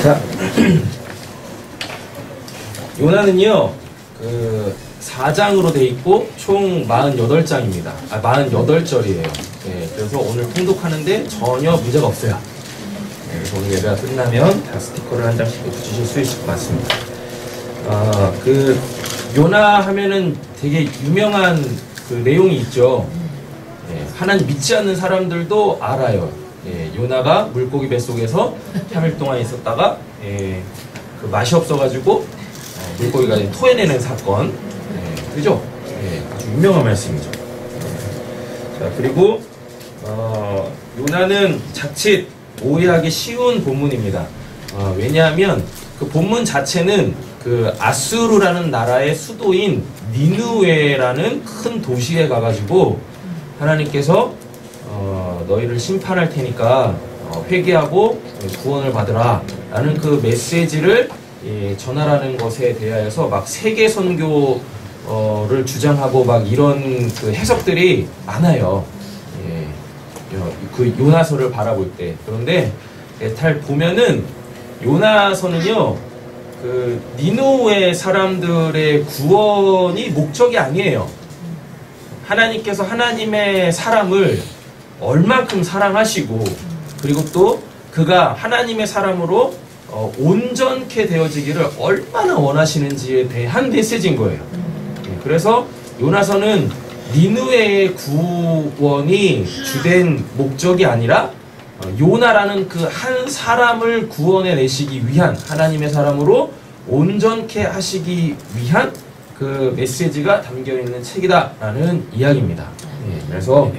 자, 요나는요, 그 4장으로 돼 있고 총 48장입니다. 48절이에요. 네, 그래서 오늘 통독하는데 전혀 문제가 없어요. 네, 그래서 오늘 예배가 끝나면 다 스티커를 한 장씩 붙이실 수 있을 것 같습니다. 그 요나 하면은 되게 유명한 그 내용이 있죠. 네, 하나님 믿지 않는 사람들도 알아요. 예, 요나가 물고기 뱃속에서 3일 동안 있었다가 그 맛이 없어가지고 물고기가 토해내는 사건. 그죠? 아주 유명한 말씀이죠. 자, 그리고 요나는 자칫 오해하기 쉬운 본문입니다. 왜냐하면 그 본문 자체는 그 아수르라는 나라의 수도인 니느웨라는 큰 도시에 가가지고 하나님께서 너희를 심판할 테니까 회개하고 구원을 받으라 라는 그 메시지를 전하라는 것에 대하여서 막 세계 선교를 주장하고 막 이런 그 해석들이 많아요. 그 요나서를 바라볼 때. 그런데 잘 보면은 요나서는요, 그 니느웨 사람들의 구원이 목적이 아니에요. 하나님께서 하나님의 사람을 얼만큼 사랑하시고, 그리고 또 그가 하나님의 사람으로 온전케 되어지기를 얼마나 원하시는지에 대한 메시지인 거예요. 그래서 요나서는 니느웨의 구원이 주된 목적이 아니라 요나라는 그 한 사람을 구원해 내시기 위한, 하나님의 사람으로 온전케 하시기 위한 그 메시지가 담겨있는 책이다라는 이야기입니다. 그래서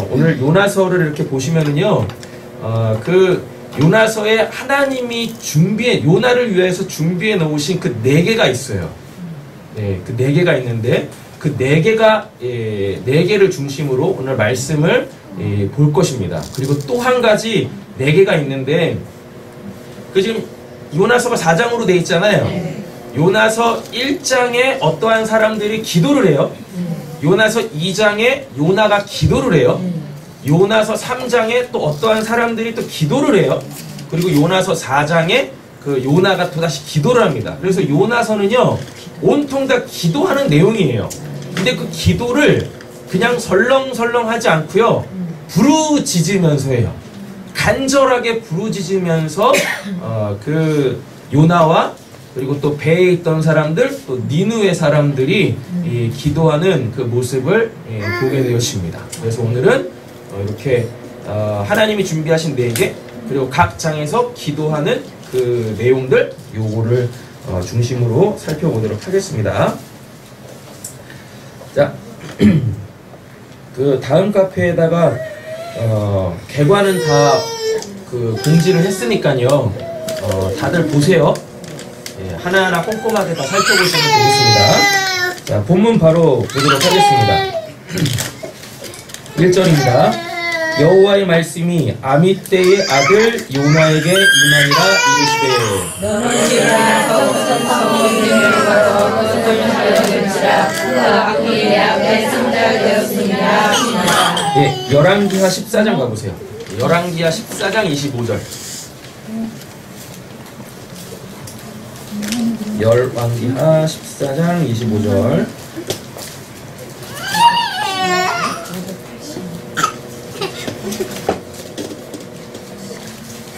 오늘 요나서를 이렇게 보시면은요, 그 요나서에 하나님이 요나를 위해서 준비해 놓으신 그 4개가 있어요. 그 4개가 있는데, 그 4개를 중심으로 오늘 말씀을 볼 것입니다. 그리고 또 한 가지 4개가 있는데, 그 지금 요나서가 4장으로 돼 있잖아요. 요나서 1장에 어떠한 사람들이 기도를 해요. 요나서 2장에 요나가 기도를 해요. 요나서 3장에 또 어떠한 사람들이 또 기도를 해요. 그리고 요나서 4장에 그 요나가 또다시 기도를 합니다. 그래서 요나서는요, 온통 다 기도하는 내용이에요. 근데 그 기도를 그냥 설렁설렁 하지 않고요, 부르짖으면서 해요. 간절하게 부르짖으면서 그 요나와 그리고 또 배에 있던 사람들, 또 니느웨 사람들이 기도하는 그 모습을 보게 되었습니다. 그래서 오늘은 이렇게 하나님이 준비하신 4개, 그리고 각 장에서 기도하는 그 내용들, 요거를 중심으로 살펴보도록 하겠습니다. 자, 그 다음 카페에다가 개관은 다 그 공지를 했으니까요, 다들 보세요. 하나하나 꼼꼼하게 다 살펴보시면 되겠습니다. 자, 본문 바로 보도록 하겠습니다. 1절입니다. 여호와의 말씀이 아미떼의 아들 요나에게 임하니라 이르시되, 너는 일어나서 우선 성읍을 가서 그것을 하려는지라 그가 악기에 앞에 상자가 되었으니라. 열왕기하 14장 가보세요. 열왕기하 14장 25절. 열왕기하 14장 25절.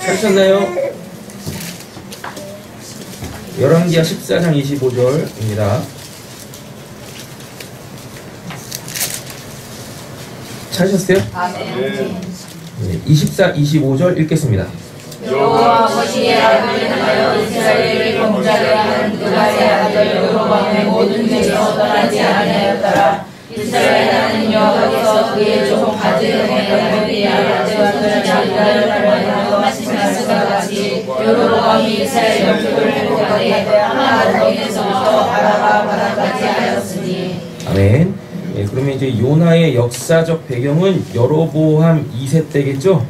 찾으셨나요? 열왕기하 14장 25절입니다. 찾으셨어요? 네. 24, 25절 읽겠습니다. 여호와 아버지의 아들을 하여 이스라엘을 범죄하게 하는 그의 아들 여로보암의 모든 죄에서 떠나지 아니하였더라. 이스라엘 하나님 여호와께서 그의 종 가드의 여호와의 아들을 자기를 닮아서 말씀하시과 같이 여로보암이 이스라엘 영토를 회복하되 하나 거기에서부터 아라바 바다까지 하였으니. 아멘. 그러면 이제 요나의 역사적 배경은 여로보암 2세 때겠죠?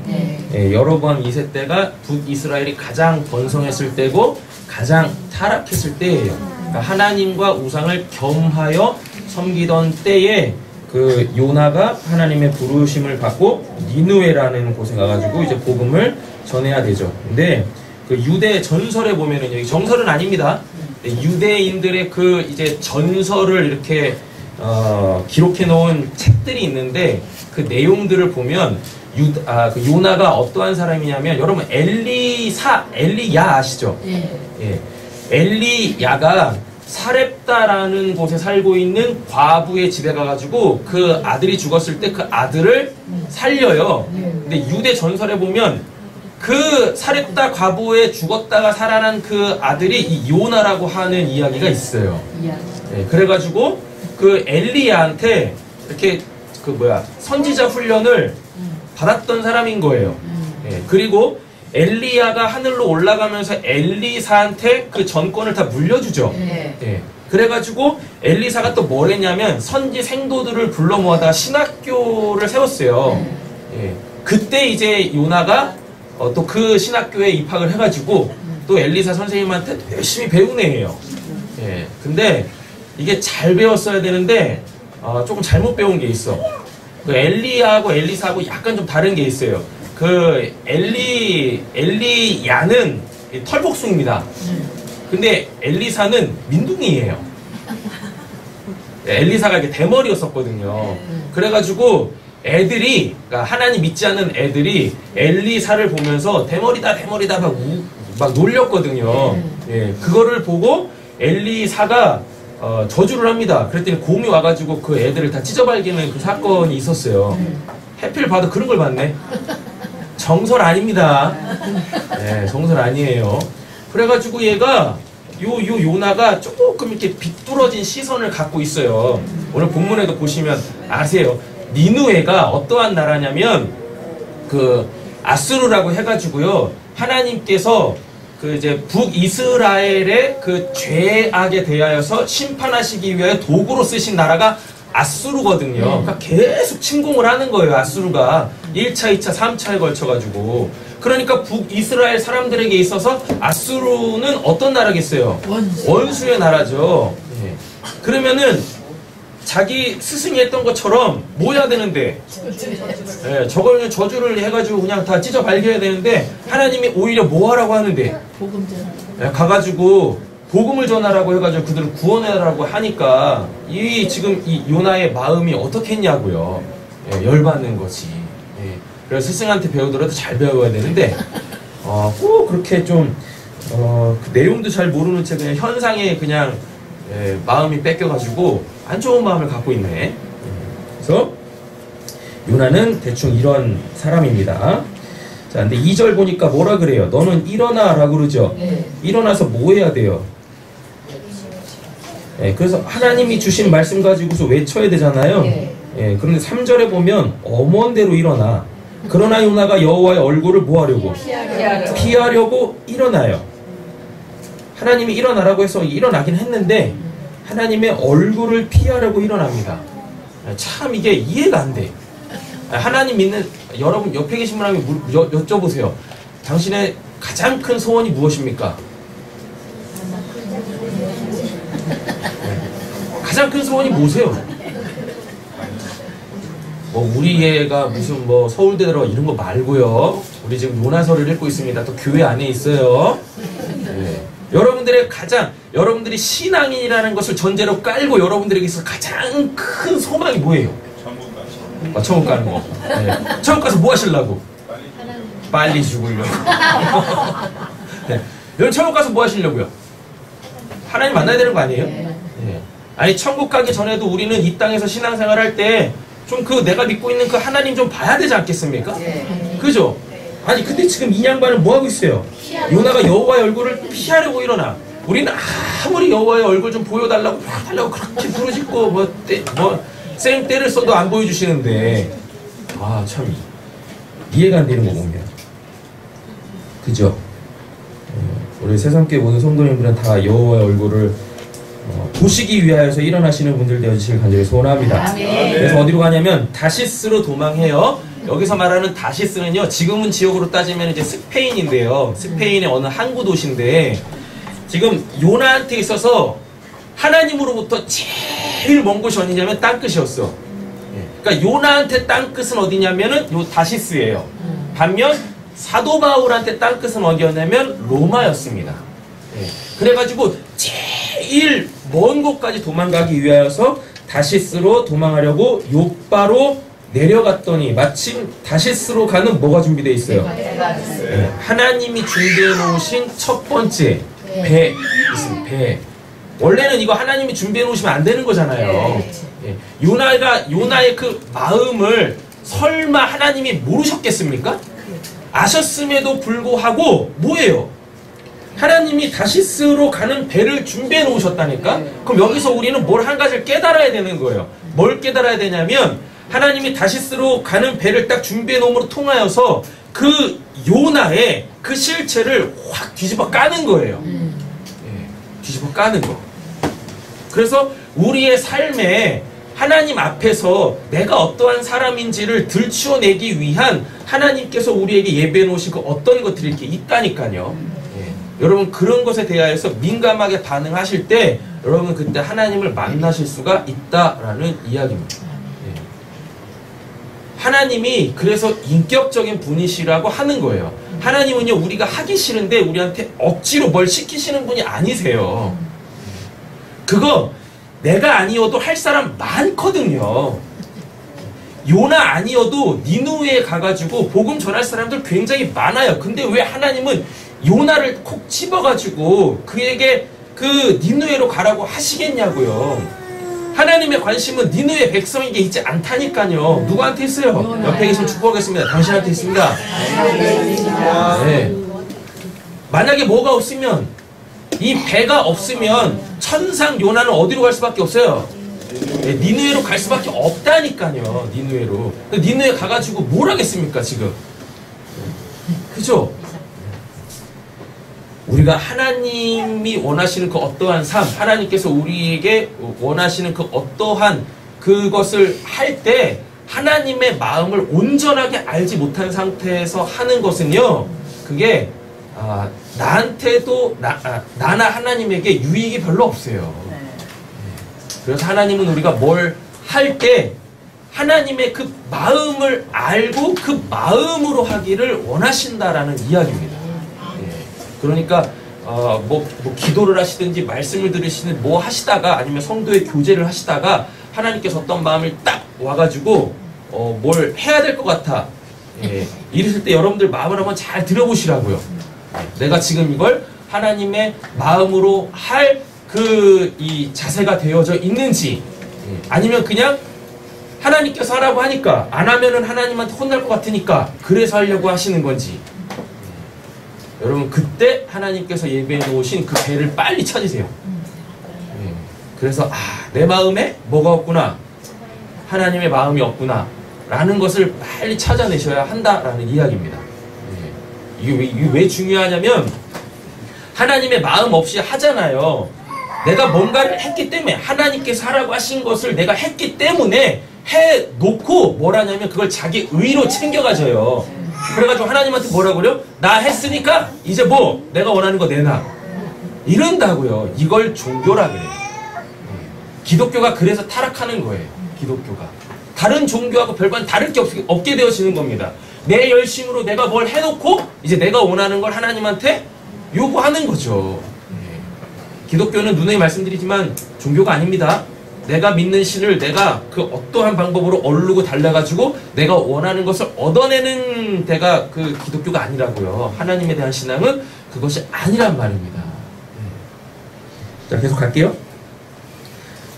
여로보암 2세 때가 북이스라엘이 가장 번성했을 때고 가장 타락했을 때예요. 그러니까 하나님과 우상을 겸하여 섬기던 때에 그 요나가 하나님의 부르심을 받고 니느웨라는 곳에 가가지고 이제 복음을 전해야 되죠. 근데 그 그 유대 전설에 보면은요, 이 정설은 아닙니다. 유대인들의 그 이제 전설을 이렇게 기록해 놓은 책들이 있는데 그 내용들을 보면 그 요나가 어떠한 사람이냐면 여러분 엘리야 아시죠? 예. 엘리야가 사렙다라는 곳에 살고 있는 과부의 집에 가가지고 그 아들이 죽었을 때 그 아들을 살려요. 근데 유대 전설에 보면 그 사렙다 과부에 죽었다가 살아난 그 아들이 이 요나라고 하는 이야기가 있어요. 예, 그래가지고 그 엘리야한테 이렇게 선지자 훈련을 받았던 사람인 거예요. 예, 그리고 엘리야가 하늘로 올라가면서 엘리사한테 그 전권을 다 물려주죠. 예, 그래가지고 엘리사가 또 뭘 했냐면 선지 생도들을 불러 모아다가 신학교를 세웠어요. 예, 그때 이제 요나가 또 그 신학교에 입학을 해가지고 또 엘리사 선생님한테 열심히 배운 애예요. 예, 근데 이게 잘 배웠어야 되는데 조금 잘못 배운 게 있어. 그 엘리야하고 엘리사하고 약간 좀 다른 게 있어요. 그 엘리야는 털복숭입니다. 근데 엘리사는 민둥이에요. 엘리사가 이렇게 대머리였었거든요. 그래가지고 애들이, 그러니까 하나님 믿지 않는 애들이 엘리사를 보면서 대머리다 막 놀렸거든요. 예, 그거를 보고 엘리사가 저주를 합니다. 그랬더니 곰이 와가지고 그 애들을 다 찢어발기는 그 사건이 있었어요. 해필 봐도 그런 걸 봤네. 정설 아닙니다. 네, 정설 아니에요. 그래가지고 얘가 요나가 조금 이렇게 비뚤어진 시선을 갖고 있어요. 오늘 본문에도 보시면 아세요. 니누에가 어떠한 나라냐면 그 아수르라고 해가지고요. 하나님께서 그 이제 북이스라엘의 그 죄악에 대하여서 심판하시기 위하여 도구로 쓰신 나라가 아수르거든요. 그러니까 계속 침공을 하는 거예요, 아수르가. 1차, 2차, 3차에 걸쳐가지고. 그러니까 북이스라엘 사람들에게 있어서 아수르는 어떤 나라겠어요? 원수의 나라죠. 예. 그러면은 자기 스승이 했던 것처럼 뭐 해야 되는데, 예, 저걸 저주를 해가지고 그냥 다 찢어 발겨야 되는데, 하나님이 오히려 뭐 하라고 하는데, 예, 가가지고 복음을 전하라고 해가지고 그들을 구원해라고 하니까 지금 이 요나의 마음이 어떻겠냐고요. 예, 열받는 거지. 예, 그래서 스승한테 배우더라도 잘 배워야 되는데 꼭 그렇게 좀 그 내용도 잘 모르는 채 그냥 현상에 그냥 마음이 뺏겨가지고 안 좋은 마음을 갖고 있네. 그래서 요나는 대충 이런 사람입니다. 자, 근데 2절 보니까 뭐라 그래요? 너는 일어나라고 그러죠? 일어나서 뭐 해야 돼요? 그래서 하나님이 주신 말씀 가지고서 외쳐야 되잖아요. 그런데 3절에 보면 엄원대로 일어나. 그러나 요나가 여호와의 얼굴을 뭐 하려고? 피하려고 일어나요. 하나님이 일어나라고 해서 일어나긴 했는데 하나님의 얼굴을 피하려고 일어납니다. 참 이게 이해가 안 돼. 하나님 믿는 여러분 옆에 계신 분에게 여쭤보세요. 당신의 가장 큰 소원이 무엇입니까? 가장 큰 소원이 뭐세요? 우리 애가 무슨 서울대 들어가 이런 거 말고요. 우리 지금 요나서를 읽고 있습니다. 또 교회 안에 있어요. 네. 여러분들이 신앙인이라는 것을 전제로 깔고 여러분들에게 있어 가장 큰 소망이 뭐예요? 천국 가는 거. 네. 천국 가서 뭐 하시려고? 빨리 죽으려고. 네. 여러분 천국 가서 뭐 하시려고요? 하나님 만나야 되는 거 아니에요? 네. 아니 천국 가기 전에도 우리는 이 땅에서 신앙생활 할 때 좀 내가 믿고 있는 그 하나님 좀 봐야 되지 않겠습니까? 그죠? 아니 근데 지금 이 양반은 뭐 하고 있어요? 요나가 여호와의 얼굴을 피하려고 일어나. 우리는 아무리 여호와의 얼굴 좀 보여달라고 그렇게 부르짖고 쌩 때를 써도 안 보여주시는데 참 이해가 안 되는 거 보면 그죠? 우리 새삼교회 모든 성도님들은 다 여호와의 얼굴을 보시기 위하여서 일어나시는 분들 되어주시길 간절히 소원합니다. 그래서 어디로 가냐면 다시스로 도망해요. 여기서 말하는 다시스는요, 지금은 지역으로 따지면 이제 스페인인데요. 스페인의 어느 항구 도시인데 지금 요나한테 있어서 하나님으로부터 제일 먼 곳이 어디냐면 땅끝이었어. 그러니까 요나한테 땅끝은 어디냐면은 요 다시스예요. 반면 사도 바울한테 땅끝은 어디였냐면 로마였습니다. 예. 그래가지고 제일 먼 곳까지 도망가기 위하여서 다시스로 도망하려고 요바로 내려갔더니 마침 다시스로 가는 뭐가 준비되어 있어요? 예. 하나님이 준비해 놓으신 첫 번째 배 있습니다. 배. 원래는 이거 하나님이 준비해 놓으시면 안 되는 거잖아요. 예. 요나의 그 마음을 설마 하나님이 모르셨겠습니까? 아셨음에도 불구하고 뭐예요? 하나님이 다시스로 가는 배를 준비해 놓으셨다니까? 그럼 여기서 우리는 뭘 한 가지를 깨달아야 되는 거예요. 뭘 깨달아야 되냐면 하나님이 다시스로 가는 배를 딱 준비해 놓음으로 통하여서 그 요나의 그 실체를 확 뒤집어 까는 거예요. 예, 뒤집어 까는 거. 그래서 우리의 삶에 하나님 앞에서 내가 어떠한 사람인지를 들추어내기 위한 하나님께서 우리에게 예배해 놓으신 그 어떤 것들이 이렇게 있다니까요. 예. 여러분 그런 것에 대하여서 민감하게 반응하실 때 여러분 그때 하나님을 만나실 수가 있다라는 이야기입니다. 예. 하나님이 그래서 인격적인 분이시라고 하는 거예요. 하나님은요 우리가 하기 싫은데 우리한테 억지로 뭘 시키시는 분이 아니세요. 그거 내가 아니어도 할 사람 많거든요. 요나 아니어도 니누에 가가지고 복음 전할 사람들 굉장히 많아요. 근데 왜 하나님은 요나를 콕 집어가지고 그에게 그 니누에로 가라고 하시겠냐고요. 하나님의 관심은 니누의 백성에게 있지 않다니까요. 누구한테 있어요? 옆에 계시면 축복하겠습니다. 당신한테 있습니다. 네. 만약에 뭐가 없으면 이 배가 없으면 천상 요나는 어디로 갈 수밖에 없어요? 네, 니누에로 갈 수밖에 없다니까요. 니누에로. 니누에 가가지고 뭘 하겠습니까 지금? 그죠? 우리가 하나님이 원하시는 그 어떠한 삶, 하나님께서 우리에게 원하시는 그 어떠한 그것을 할 때 하나님의 마음을 온전하게 알지 못한 상태에서 하는 것은요, 그게 나한테도 나나 하나님에게 유익이 별로 없어요. 그래서 하나님은 우리가 뭘 할 때 하나님의 그 마음을 알고 그 마음으로 하기를 원하신다라는 이야기입니다. 그러니까 뭐 기도를 하시든지 말씀을 들으시든 뭐 하시다가 아니면 성도의 교제를 하시다가 하나님께서 어떤 마음을 딱 와가지고 뭘 해야 될 것 같아. 이랬을 때 여러분들 마음을 한번 잘 들어보시라고요. 내가 지금 이걸 하나님의 마음으로 할 이 자세가 되어져 있는지, 아니면 그냥 하나님께서 하라고 하니까 안 하면은 하나님한테 혼날 것 같으니까 그래서 하려고 하시는 건지. 여러분 그때 하나님께서 예배해 놓으신 그 배를 빨리 찾으세요. 그래서 내 마음에 뭐가 없구나, 하나님의 마음이 없구나 라는 것을 빨리 찾아내셔야 한다라는 이야기입니다. 이게 왜 중요하냐면 하나님의 마음 없이 하잖아요. 내가 뭔가를 했기 때문에, 하나님께서 하라고 하신 것을 내가 했기 때문에 해놓고 뭘 하냐면 그걸 자기 의로 챙겨가져요. 그래가지고 하나님한테 뭐라고 그래요? 나 했으니까 이제 뭐 내가 원하는 거 내놔 이런다고요. 이걸 종교라 그래요. 기독교가 그래서 타락하는 거예요. 기독교가 다른 종교하고 별반 다를 게 없게 되어지는 겁니다. 내 열심으로 내가 뭘 해놓고 이제 내가 원하는 걸 하나님한테 요구하는 거죠. 기독교는 누누이 말씀드리지만 종교가 아닙니다. 내가 믿는 신을 내가 그 어떠한 방법으로 얼르고 달래가지고 내가 원하는 것을 얻어내는 데가 그 기독교가 아니라고요. 하나님에 대한 신앙은 그것이 아니란 말입니다. 자, 계속 갈게요.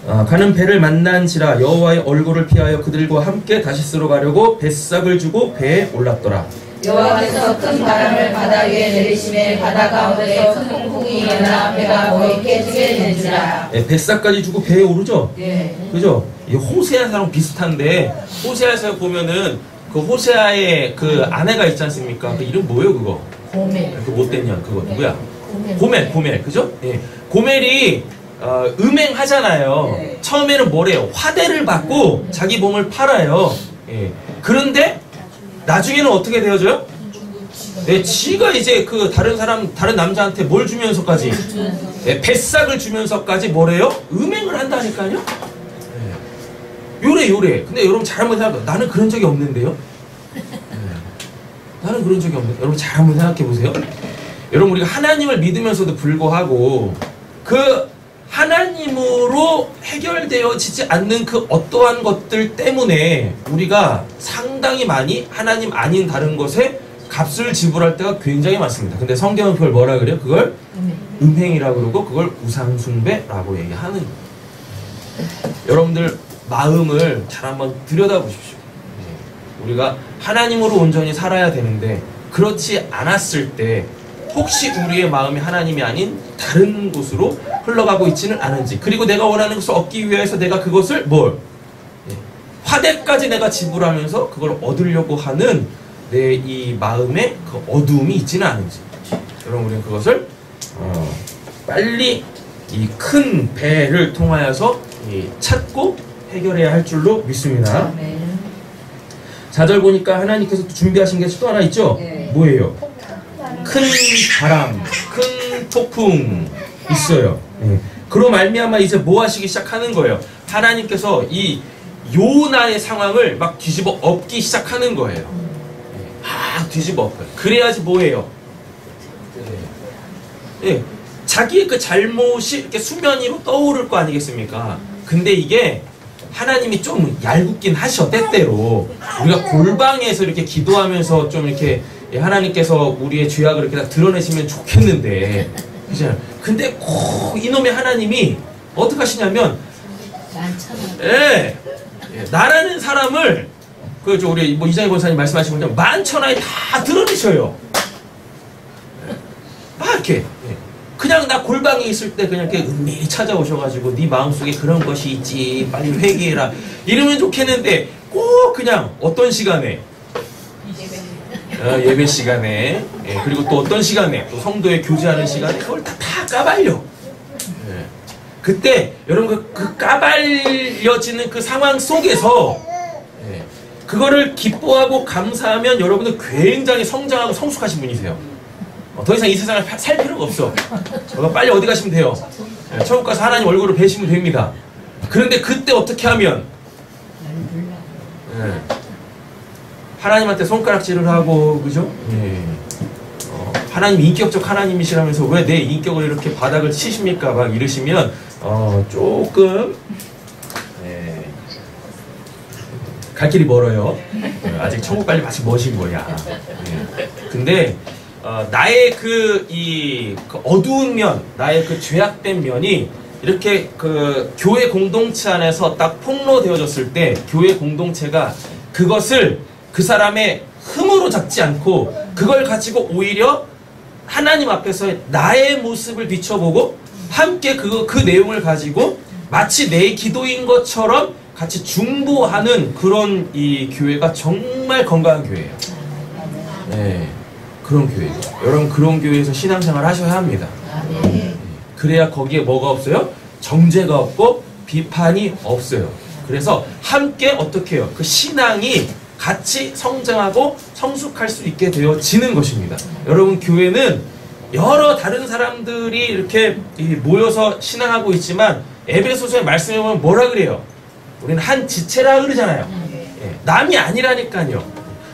가는 배를 만난지라 여호와의 얼굴을 피하여 그들과 함께 다시스로 가려고 뱃삭을 주고 배에 올랐더라. 여호와께서 큰 바람을 바다 위에 내리심에 바다 가운데 큰 폭풍이 일어나 배가 거의 깨지게 된지라. 뱃삭까지 주고 배에 오르죠? 예. 그죠? 이 호세아사랑 비슷한데, 호세아에서 보면은 그 호세아의 그 아내가 있지 않습니까? 그 이름 뭐예요, 그거? 고멜. 그 못된 년, 그거 누구야? 고멜, 그죠? 예. 고멜이 음행하잖아요. 네. 처음에는 뭐래요? 화대를 받고 자기 몸을 팔아요. 예. 그런데 나중에는 어떻게 되어져요? 네, 지가 이제 그 다른 남자한테 뭘 주면서까지, 뱃삭을 주면서까지 뭐래요? 음행을 한다니까요? 요래. 근데 여러분 잘 한번 생각해봐요. 나는 그런 적이 없는데요? 나는 그런 적이 없는데. 여러분 잘 한번 생각해 보세요. 여러분 우리가 하나님을 믿으면서도 불구하고 그 하나님으로 해결되어지지 않는 그 어떠한 것들 때문에 우리가 상당히 많이 하나님 아닌 다른 것에 값을 지불할 때가 굉장히 많습니다. 근데 성경은 그걸 뭐라 그래요? 그걸 음행이라고 그러고 그걸 우상숭배라고 얘기하는 거예요. 여러분들 마음을 잘 한번 들여다보십시오. 우리가 하나님으로 온전히 살아야 되는데 그렇지 않았을 때 혹시 우리의 마음이 하나님이 아닌 다른 곳으로 흘러가고 있지는 않은지, 그리고 내가 원하는 것을 얻기 위해서 내가 그것을 화대까지 내가 지불하면서 그걸 얻으려고 하는 내 이 마음에 그 어두움이 있지는 않은지, 여러분 우리는 그것을 빨리 이 큰 배를 통하여서 찾고 해결해야 할 줄로 믿습니다. 4절 보니까 하나님께서 준비하신 게 또 하나 있죠? 네. 뭐예요? 큰 바람, 큰 폭풍 있어요. 그로 말미암아 이제 뭐 하시기 시작하는 거예요? 하나님께서 이 요나의 상황을 막 뒤집어 엎기 시작하는 거예요. 막 뒤집어 엎어요. 그래야지 뭐예요? 자기의 그 잘못이 이렇게 수면 위로 떠오를 거 아니겠습니까? 근데 이게 하나님이 좀 얄궂긴 하셔, 때때로. 우리가 골방에서 이렇게 기도하면서 좀 이렇게 하나님께서 우리의 죄악을 이렇게 다 드러내시면 좋겠는데, 그죠? 근데 꼭 이놈의 하나님이 어떻게 하시냐면, 나라는 사람을, 우리 이장희 권사님 말씀하신 것처럼 만천하에 다 드러내셔요. 막 이렇게. 그냥 나 골방에 있을 때 그냥 이렇게 은밀히 찾아오셔가지고 네 마음속에 그런 것이 있지 빨리 회개해라 이러면 좋겠는데 꼭 그냥 어떤 시간에 예배 시간에 그리고 또 어떤 시간에 또 성도에 교제하는 시간에 그걸 다 까발려. 그때 여러분 그 까발려지는 그 상황 속에서 그거를 기뻐하고 감사하면 여러분은 굉장히 성장하고 성숙하신 분이세요. 더 이상 이 세상을 살 필요가 없어. 빨리 어디 가시면 돼요. 천국 가서 하나님 얼굴을 뵈시면 됩니다. 그런데 그때 어떻게 하면 하나님한테 손가락질을 하고, 그죠? 하나님 인격적 하나님이시라면서 왜 내 인격을 이렇게 바닥을 치십니까? 막 이러시면 조금 갈 길이 멀어요. 아직 천국 빨리 마치 멋인 거야. 근데 나의 그 어두운 면, 나의 그 죄악된 면이 이렇게 그 교회 공동체 안에서 딱 폭로되어졌을 때 교회 공동체가 그것을 그 사람의 흠으로 잡지 않고 그걸 가지고 오히려 하나님 앞에서 나의 모습을 비춰보고 함께 그 내용을 가지고 마치 내 기도인 것처럼 같이 중보하는 그런 이 교회가 정말 건강한 교회예요. 네. 그런 교회. 여러분 그런 교회에서 신앙생활 하셔야 합니다. 그래야 거기에 뭐가 없어요? 정죄가 없고 비판이 없어요. 그래서 함께 어떻게 해요? 그 신앙이 같이 성장하고 성숙할 수 있게 되어지는 것입니다. 여러분 교회는 여러 다른 사람들이 이렇게 모여서 신앙하고 있지만 에베소서의 말씀에 보면 뭐라 그래요? 우리는 한 지체라 그러잖아요. 남이 아니라니까요.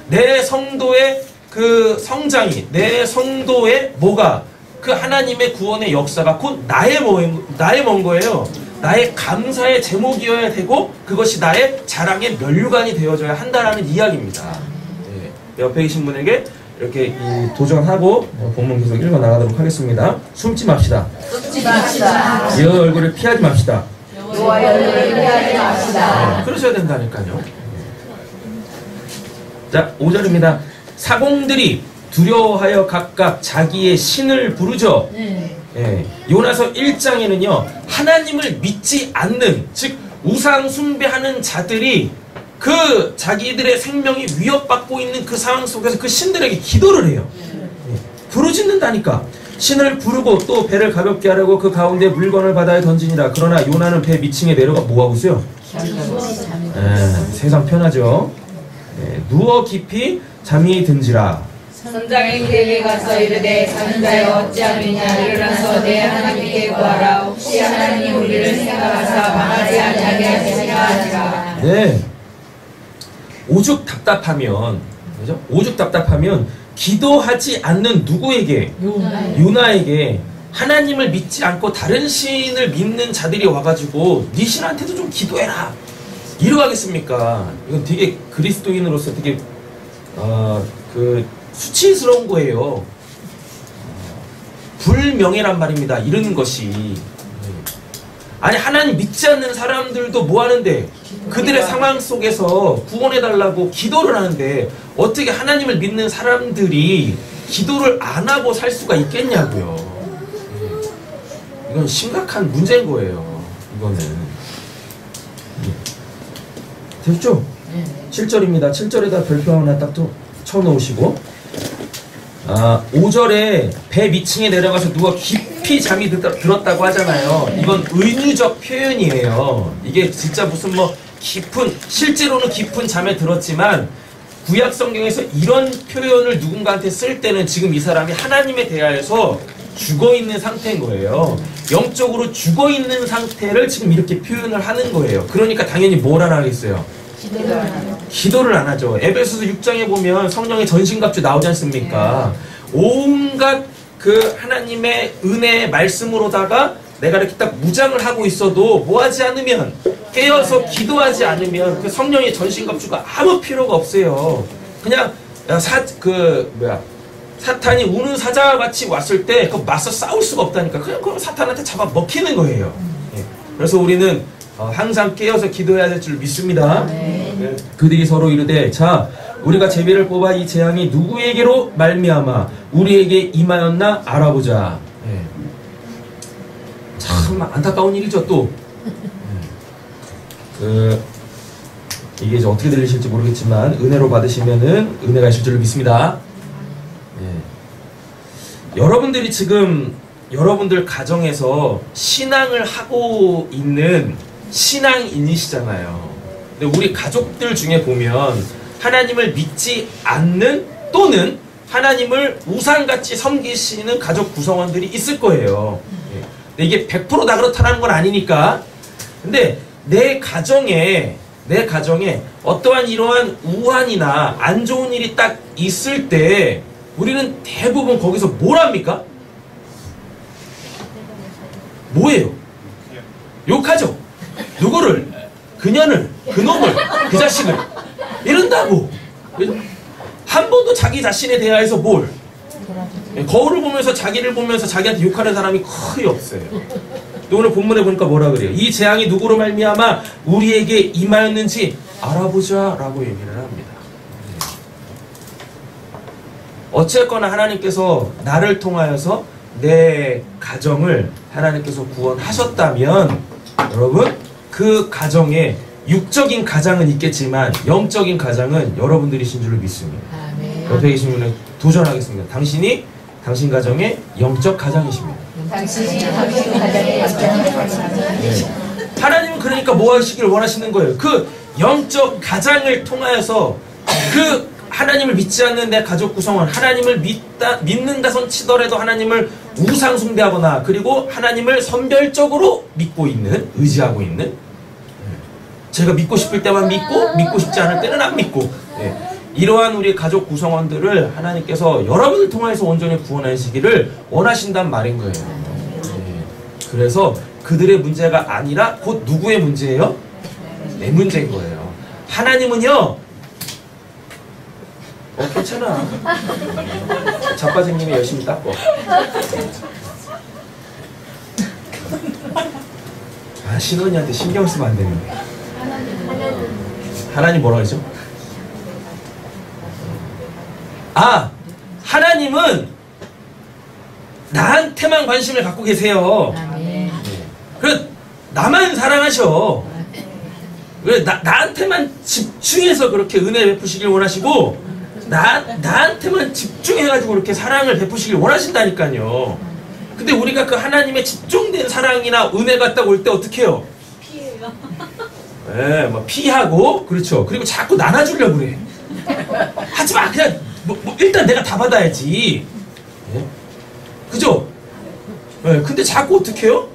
내 성도의 그 성장이, 내 성도의 뭐가 그 하나님의 구원의 역사가 곧 나의 뭔 거예요. 나의 감사의 제목이어야 되고 그것이 나의 자랑의 면류관이 되어져야 한다라는 이야기입니다. 옆에 계신 분에게 이렇게 도전하고 본문 계속 읽어 나가도록 하겠습니다. 숨지 맙시다. 숨지 맙시다. 여호와 얼굴을 피하지 맙시다. 여호와 얼굴을 피하지 맙시다. 그러셔야 된다니까요. 자, 5절입니다. 사공들이 두려워하여 각각 자기의 신을 부르죠. 요나서 1장에는요 하나님을 믿지 않는, 즉 우상 숭배하는 자들이 그 자기들의 생명이 위협받고 있는 그 상황 속에서 그 신들에게 기도를 해요. 부르짖는다니까. 신을 부르고 또 배를 가볍게 하려고 그 가운데 물건을 바다에 던지니라. 그러나 요나는 배 밑층에 내려가 뭐하고 있어요? 세상 편하죠. 누워 깊이 잠이 든지라. 선장이 그에게 가서 이르되 자는 자여 어찌하느냐. 일어나서 내 하나님께 구하라. 혹시 하나님이 우리를 생각하사 망하지 아니하게 하시리라 하니라. 오죽 답답하면, 그죠? 오죽 답답하면 기도하지 않는 누구에게? 요나에게. 하나님을 믿지 않고 다른 신을 믿는 자들이 와가지고 네 신한테도 좀 기도해라 이러고 하겠습니까? 이건 되게 그리스도인으로서 되게 그 수치스러운 거예요. 불명예란 말입니다. 이러는 것이. 아니 하나님 믿지 않는 사람들도 뭐 하는데 그들의 상황 속에서 구원해달라고 기도를 하는데 어떻게 하나님을 믿는 사람들이 기도를 안 하고 살 수가 있겠냐고요. 이건 심각한 문제인 거예요. 이거는. 됐죠? 7절입니다. 7절에다 별표 하나 딱 쳐놓으시고 5절에 배 밑층에 내려가서 누가 깊이 잠이 들었다고 하잖아요. 이건 은유적 표현이에요. 이게 진짜 무슨 뭐 깊은, 실제로는 깊은 잠에 들었지만 구약 성경에서 이런 표현을 누군가한테 쓸 때는 지금 이 사람이 하나님에 대하여서 죽어있는 상태인 거예요. 영적으로 죽어있는 상태를 지금 이렇게 표현을 하는 거예요. 그러니까 당연히 뭘 안 하겠어요? 기도를 안 하죠. 에베소서 6장에 보면 성령의 전신갑주 나오지 않습니까? 온갖 그 하나님의 은혜의 말씀으로다가 내가 이렇게 딱 무장을 하고 있어도 뭐 하지 않으면, 깨어서 기도하지 않으면 그 성령의 전신갑주가 아무 필요가 없어요. 그냥 사탄이 우는 사자와 같이 왔을 때 그 맞서 싸울 수가 없다니까. 그냥 사탄한테 잡아 먹히는 거예요. 그래서 우리는 항상 깨어서 기도해야 될 줄 믿습니다. 그들이 서로 이르되 자 우리가 제비를 뽑아 이 재앙이 누구에게로 말미암아 우리에게 임하였나 알아보자. 참 안타까운 일이죠. 또 이게 이제 어떻게 들리실지 모르겠지만 은혜로 받으시면은 은혜가 있을 줄 믿습니다. 여러분들이 지금 여러분들 가정에서 신앙을 하고 있는 신앙인이시잖아요. 근데 우리 가족들 중에 보면 하나님을 믿지 않는 또는 하나님을 우상같이 섬기시는 가족 구성원들이 있을 거예요. 근데 이게 100% 다 그렇다는 건 아니니까. 근데 내 가정에 어떠한 이러한 우환이나 안 좋은 일이 딱 있을 때 우리는 대부분 거기서 뭘 합니까? 뭐예요? 욕하죠. 누구를? 그년을, 그놈을, 그 자식을 이런다고. 한 번도 자기 자신에 대하여서 뭘? 거울을 보면서 자기를 보면서 자기한테 욕하는 사람이 거의 없어요. 오늘 본문에 보니까 뭐라 그래요? 이 재앙이 누구로 말미암아 우리에게 임하였는지 알아보자 라고 얘기를 합니다. 어쨌거나 하나님께서 나를 통하여서 내 가정을 하나님께서 구원하셨다면 여러분 그 가정에 육적인 가장은 있겠지만 영적인 가장은 여러분들이신 줄을 믿습니다. 옆에 계신 분은 도전하겠습니다. 당신이 당신 가정의 영적 가장이십니다. 당신이 당신 가정의 영적 가장이십니다. 하나님은 그러니까 뭐 하시길 원하시는 거예요? 그 영적 가장을 통하여서 그 하나님을 믿지 않는 내 가족 구성원, 하나님을 믿는다 손 치더라도 하나님을 우상 숭배하거나 그리고 하나님을 선별적으로 믿고 있는, 의지하고 있는, 제가 믿고 싶을 때만 믿고 믿고 싶지 않을 때는 안 믿고, 이러한 우리 가족 구성원들을 하나님께서 여러분을 통해서 온전히 구원하시기를 원하신단 말인 거예요. 그래서 그들의 문제가 아니라 곧 누구의 문제예요? 내 문제인 거예요. 하나님은요, 괜찮아. 작가님이 열심히 닦고. 신원이한테 신경 쓰면 안 되는데. 하나님 뭐라 그러죠? 하나님은 나한테만 관심을 갖고 계세요. 그래, 나만 사랑하셔. 그래, 나한테만 집중해서 그렇게 은혜 베푸시길 원하시고, 나한테만 집중해가지고 그렇게 사랑을 베푸시길 원하신다니까요. 근데 우리가 그 하나님의 집중된 사랑이나 은혜가 딱 올 때 어떻게 해요? 피해요. 뭐 피하고, 그렇죠. 그리고 자꾸 나눠주려고 그래. 하지 마! 그냥, 일단 내가 다 받아야지. 그죠? 근데 자꾸 어떻게 해요?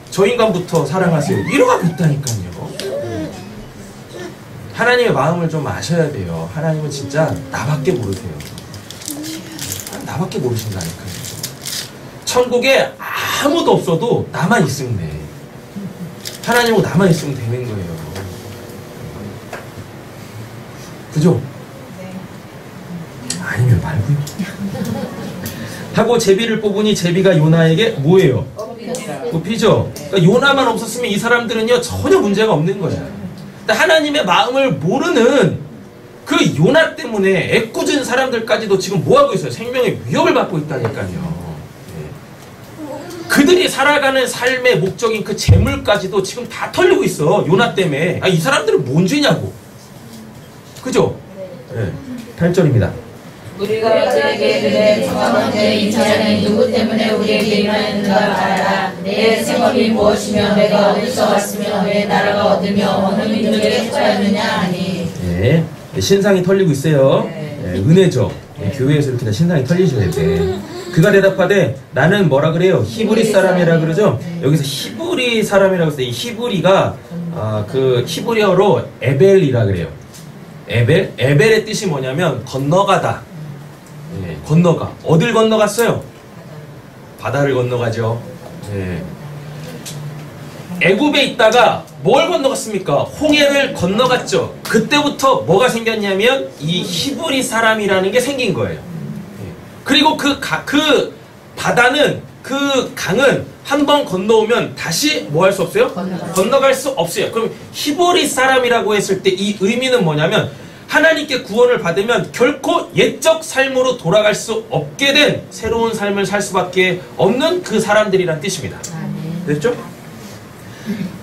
저 인간부터 사랑하세요. 이러고 있다니까요. 하나님의 마음을 좀 아셔야 돼요. 하나님은 진짜 나밖에 모르세요. 나밖에 모르신다니까요. 천국에 아무도 없어도 나만 있으면 돼. 하나님하고 나만 있으면 되는 거예요. 그죠? 아니면 말고요. 하고 제비를 뽑으니 제비가 요나에게 뭐예요? 뽑히죠? 그러니까 요나만 없었으면 이 사람들은요 전혀 문제가 없는 거야. 근데 하나님의 마음을 모르는 그 요나 때문에 애꿎은 사람들까지도 지금 뭐하고 있어요? 생명의 위협을 받고 있다니까요. 그들이 살아가는 삶의 목적인 그 재물까지도 지금 다 털리고 있어. 요나 때문에. 이 사람들은 뭔 죄냐고. 그죠? 네. 8절입니다. 우리가 그에게 그대 청하건대 이 자장이 누구 때문에 우리에게 임하였는가 말하라. 내 생업이 무엇이며 내가 어디서 왔으며 왜 나라가 얻으며 어느 민족에 속하였느냐 하니. 네. 신상이 털리고 있어요. 네. 은혜죠. 네. 교회에서 이렇게 다 신상이 털리셔야 돼. 그가 대답하되 나는 뭐라 그래요? 히브리 사람이라 그러죠. 여기서 히브리 사람이라고 했어요. 이 히브리가 그 히브리어로 에벨이라 그래요. 에벨? 에벨의 뜻이 뭐냐면 건너가다. 네, 건너가. 어딜 건너갔어요? 바다를 건너가죠. 네. 애굽에 있다가 뭘 건너갔습니까? 홍해를 건너갔죠. 그때부터 뭐가 생겼냐면 이 히브리 사람이라는 게 생긴 거예요. 네. 그리고 그 바다는 그 강은 한 번 건너오면 다시 뭐 할 수 없어요? 건너갈 수 없어요. 그럼 히브리 사람이라고 했을 때 이 의미는 뭐냐면 하나님께 구원을 받으면 결코 옛적 삶으로 돌아갈 수 없게 된 새로운 삶을 살 수밖에 없는 그 사람들이란 뜻입니다. 됐죠?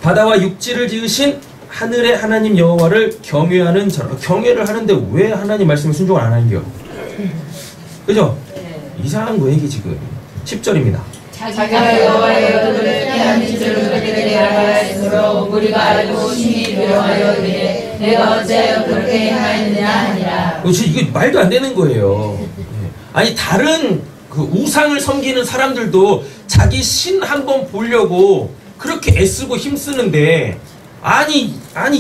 바다와 육지를 지으신 하늘의 하나님 여호와를 경외하는 사람. 경외를 하는데 왜 하나님 말씀에 순종을 안 하는겨? 그죠? 이상한 거 얘기 지금. 10절입니다. 자기가 여호와의 여도를 피하는 줄을 그들에게 알아야으므로 우리가 알고 심히 두려워하여 이르되 내가 어찌하여 그렇게 행하였느냐 하니라. 이게 말도 안 되는 거예요. 아니 다른 그 우상을 섬기는 사람들도 자기 신 한번 보려고 그렇게 애쓰고 힘쓰는데 아니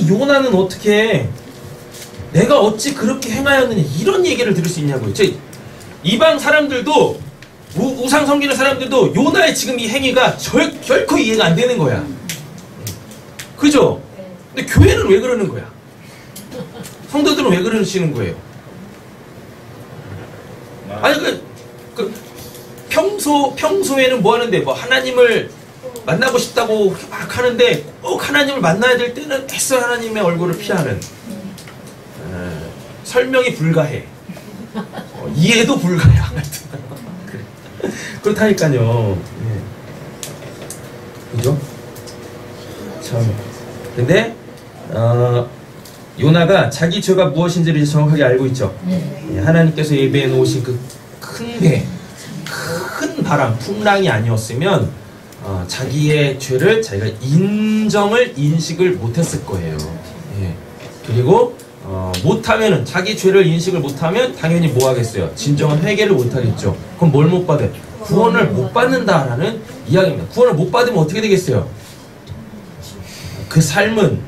요나는 어떻게 내가 어찌 그렇게 행하였느냐 이런 얘기를 들을 수 있냐고요. 이방 사람들도 우상 섬기는 사람들도 요나의 지금 이 행위가 결코 이해가 안 되는 거야. 그죠? 근데 교회는 왜 그러는 거야? 성도들은 왜 그러시는 거예요? 아니 평소에는 뭐 하는데 뭐 하나님을 만나고 싶다고 막 하는데 꼭 하나님을 만나야 될 때는 애써 하나님의 얼굴을 피하는 설명이 불가해. 이해도 불가야. 그렇다니까요. 그죠? 참. 근데 요나가 자기 죄가 무엇인지를 정확하게 알고 있죠. 하나님께서 예배해 놓으신 그 큰 바람, 풍랑이 아니었으면 자기의 죄를 자기가 인식을 못했을 거예요. 그리고 못하면은 자기 죄를 인식을 못하면 당연히 뭐 하겠어요? 진정한 회개를 못하겠죠. 그럼 뭘 못 받아요? 구원을 못 받는다라는 이야기입니다. 구원을 못 받으면 어떻게 되겠어요? 그 삶은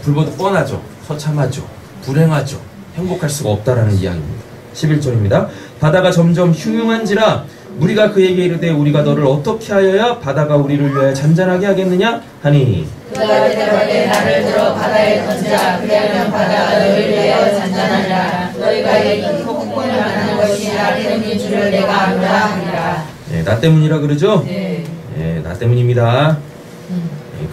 불보듯 뻔하죠. 처참하죠. 불행하죠. 행복할 수가 없다라는 이야기입니다. 11절입니다. 바다가 점점 흉흉한지라 우리가 그에게 이르되 우리가 너를 어떻게 하여야 바다가 우리를 위하여 잔잔하게 하겠느냐 하니 그가 대답하되 나를 들어 바다에 던지라. 그리하면 바다가 너희를 위하여 잔잔하리라. 너희가 이 폭풍을 만난 것이 나 때문인 줄을 내가 아노라 하니라. 네, 나 때문이라 그러죠? 네, 나 때문입니다.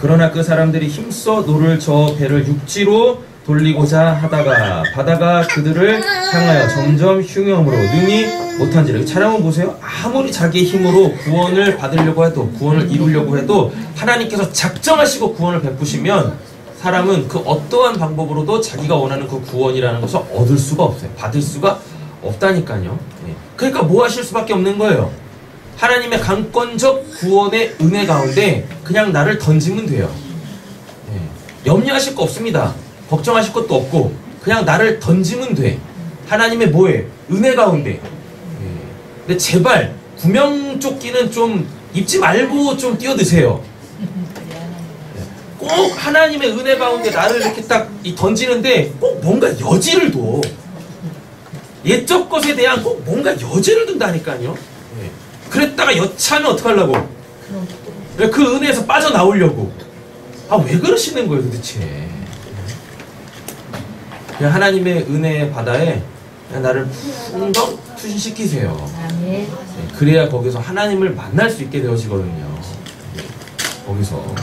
그러나 그 사람들이 힘써 노를 저 배를 육지로 돌리고자 하다가 바다가 그들을 향하여 점점 흉흉함으로 능히 못한지라. 촬영을 보세요. 아무리 자기의 힘으로 구원을 받으려고 해도 구원을 이루려고 해도 하나님께서 작정하시고 구원을 베푸시면 사람은 그 어떠한 방법으로도 자기가 원하는 그 구원이라는 것을 얻을 수가 없어요. 받을 수가 없다니까요. 그러니까 뭐 하실 수밖에 없는 거예요. 하나님의 강권적 구원의 은혜 가운데 그냥 나를 던지면 돼요. 염려하실 거 없습니다. 걱정하실 것도 없고 그냥 나를 던지면 돼. 하나님의 뭐에? 은혜 가운데. 근데 제발 구명조끼는 좀 입지 말고 좀 뛰어드세요. 꼭 하나님의 은혜 가운데 나를 이렇게 딱 던지는데 꼭 뭔가 여지를 둬. 옛적 것에 대한 꼭 뭔가 여지를 둔다니까요. 예. 그랬다가 여차하면 어떡하려고? 그 은혜에서 빠져나오려고. 아, 왜 그러시는 거예요 도대체? 그냥 하나님의 은혜의 바다에 그냥 나를 풍덩 투신시키세요. 예. 그래야 거기서 하나님을 만날 수 있게 되어지거든요. 거기서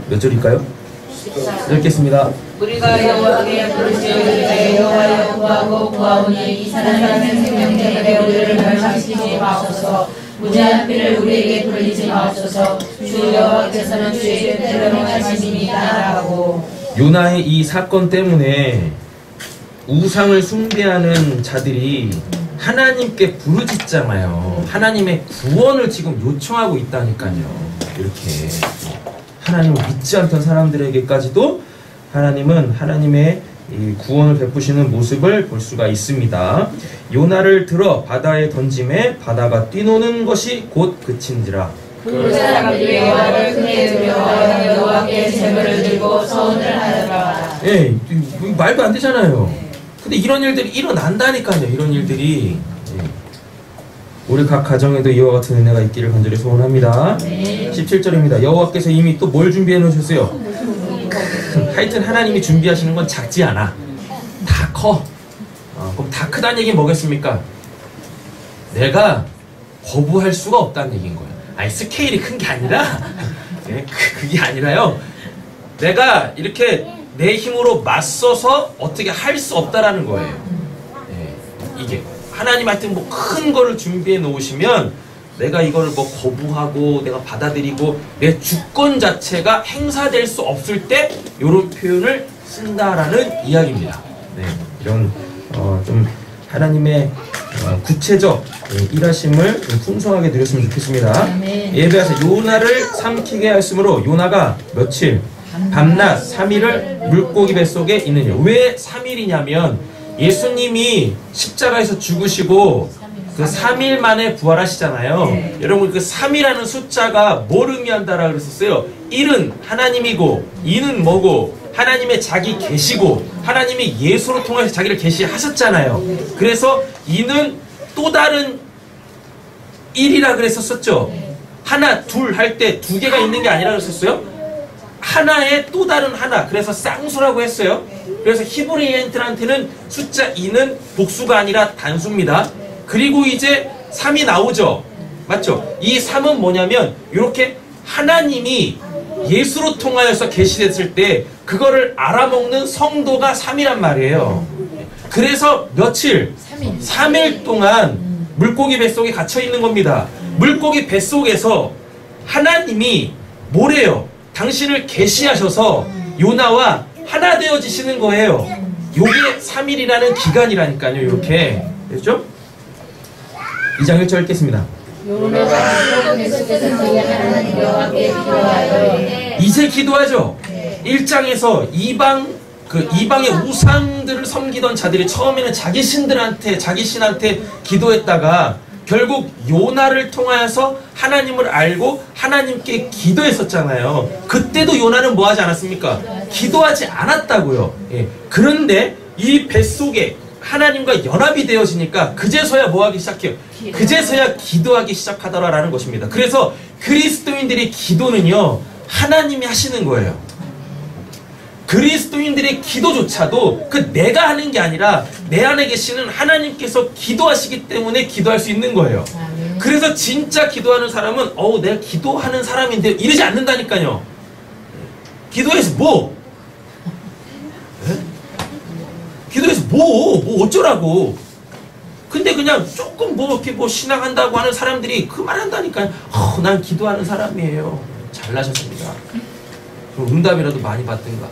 몇 절일까요? 읽겠습니다. 우리가 여호와께 부르짖으되 여호와여 구하고 구하오니 이 사람의 생명 때문에 우리를 멸망시키지 마옵소서. 무죄한 피를 우리에게 돌리지 마옵소서. 주 여호와께서는 주의 뜻대로 행하심이니이다 하고. 요나의 이 사건 때문에 우상을 숭배하는 자들이 하나님께 부르짖잖아요. 하나님의 구원을 지금 요청하고 있다니까요. 이렇게 하나님을 믿지 않던 사람들에게까지도 하나님은 하나님의 이 구원을 베푸시는 모습을 볼 수가 있습니다. 요나를 들어 바다에 던짐에 바다가 뛰노는 것이 곧 그친지라. 그 사람들이 여호와를 크게 두려워하여 여호와께 제물을 들고 서원을 하더라. 예, 말도 안 되잖아요. 근데 이런 일들이 일어난다니까요. 이런 일들이. 예. 우리 각 가정에도 이와 같은 은혜가 있기를 간절히 소원합니다. 네. 17절입니다. 여호와께서 이미 또 뭘 준비해 놓으셨어요? 하여튼 하나님이 준비하시는 건 작지 않아. 다 커. 그럼 다 크다는 얘기는 뭐겠습니까? 내가 거부할 수가 없다는 얘기인 거예요. 아니, 스케일이 큰 게 아니라 네, 그게 아니라요. 내가 이렇게 내 힘으로 맞서서 어떻게 할 수 없다라는 거예요. 네, 이게 하나님 하여튼 뭐 큰 거를 준비해 놓으시면 내가 이거를 뭐 거부하고 내가 받아들이고 내 주권 자체가 행사될 수 없을 때 이런 표현을 쓴다라는 이야기입니다. 네, 이런 좀 하나님의 구체적 일하심을 좀 풍성하게 누렸으면 좋겠습니다. 예배에서 요나를 삼키게 하였으므로 요나가 며칠 밤낮 3일을 물고기 뱃속에 있느냐. 왜 3일이냐면 예수님이 십자가에서 죽으시고 그 3일 만에 부활하시잖아요. 네. 여러분 그 3이라는 숫자가 뭘 의미한다라 그랬었어요. 1은 하나님이고 2는 뭐고 하나님의 자기 계시고 하나님이 예수로 통해서 자기를 계시하셨잖아요. 그래서 2는 또 다른 1이라 그랬었죠. 하나 둘 할 때 두 개가 있는 게 아니라 그랬었어요. 하나의 또 다른 하나. 그래서 쌍수라고 했어요. 그래서 히브리인들한테는 숫자 2는 복수가 아니라 단수입니다. 그리고 이제 3이 나오죠. 맞죠? 이 3은 뭐냐면 이렇게 하나님이 예수로 통하여서 계시됐을 때 그거를 알아먹는 성도가 3이란 말이에요. 그래서 며칠? 3일 동안 물고기 뱃속에 갇혀 있는 겁니다. 물고기 뱃속에서 하나님이 뭐래요? 당신을 계시하셔서 요나와 하나 되어지시는 거예요. 요게 3일이라는 기간이라니까요. 이렇게. 됐죠? 2장 1절 읽겠습니다. 이제 기도하죠. 1장에서 이방의 우상들을 섬기던 자들이 처음에는 자기 신한테 기도했다가 결국 요나를 통하여서 하나님을 알고 하나님께 기도했었잖아요. 그때도 요나는 뭐 하지 않았습니까? 기도하지 않았다고요. 예. 그런데 이 뱃속에 하나님과 연합이 되어지니까 그제서야 뭐 하기 시작해요? 그제서야 기도하기 시작하더라라는 것입니다. 그래서 그리스도인들의 기도는요, 하나님이 하시는 거예요. 그리스도인들의 기도조차도 그 내가 하는 게 아니라 내 안에 계시는 하나님께서 기도하시기 때문에 기도할 수 있는 거예요. 그래서 진짜 기도하는 사람은 내가 기도하는 사람인데 이러지 않는다니까요. 기도해서 뭐? 기도해서 뭐 어쩌라고. 근데 그냥 조금 이렇게 신앙한다고 하는 사람들이 그 말 한다니까요. 난 기도하는 사람이에요. 잘나셨습니다. 그럼 응답이라도 많이 받든가.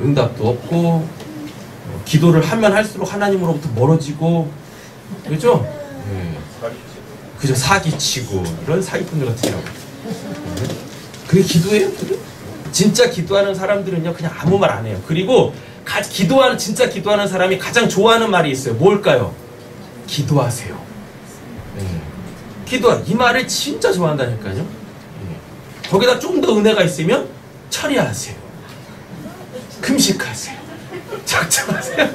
응답도 없고, 기도를 하면 할수록 하나님으로부터 멀어지고, 그죠? 그죠? 사기치고, 이런 사기꾼들 같으라고. 그게 기도예요? 그게? 진짜 기도하는 사람들은요, 그냥 아무 말 안 해요. 그리고, 진짜 기도하는 사람이 가장 좋아하는 말이 있어요. 뭘까요? 기도하세요. 이 말을 진짜 좋아한다니까요. 거기다 좀 더 은혜가 있으면 처리하세요. 금식하세요. 작정하세요.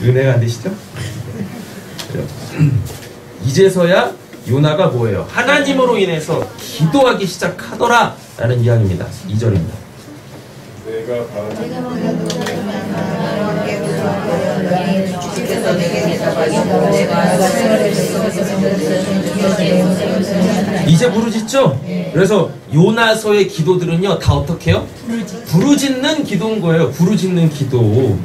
은혜가 안 되시죠? 이제서야 요나가 뭐예요? 하나님으로 인해서 기도하기 시작하더라 라는 이야기입니다. 2절입니다. 내가 이제 부르짖죠? 그래서 요나서의 기도들은요 다 어떻게 해요? 부르짖는 기도인 거예요. 부르짖는 기도.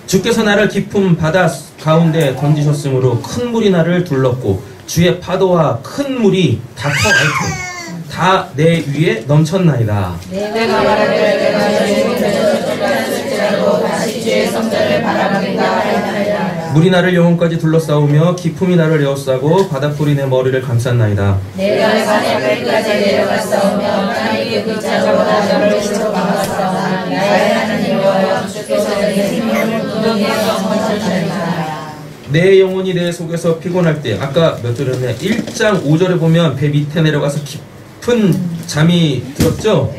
주께서 나를 깊은 바다 가운데 던지셨으므로 큰 물이 나를 둘렀고 주의 파도와 큰 물이 다 내 위에 넘쳤나이다. 내가 말하기를 내가 주의 펼쳐질지라도 다시 주의 성전을 바라보겠다 하였나이다. 물이 나를 영혼까지 둘러싸우며 기품이 나를 에워싸고 바닷불이 내 머리를 감쌌나이다. 내가 바닷가까지 내려갔사오며 땅이 그 자보다 저를 치고 막았사오나 나의 하나님 여호와 주께서 내 생명을 구덩이에서 건져주시나이다. 내 영혼이 내 속에서 피곤할 때 아까 몇 절이었나요? 1장 5절에 보면 배 밑에 내려가서 깊은 잠이 들었죠?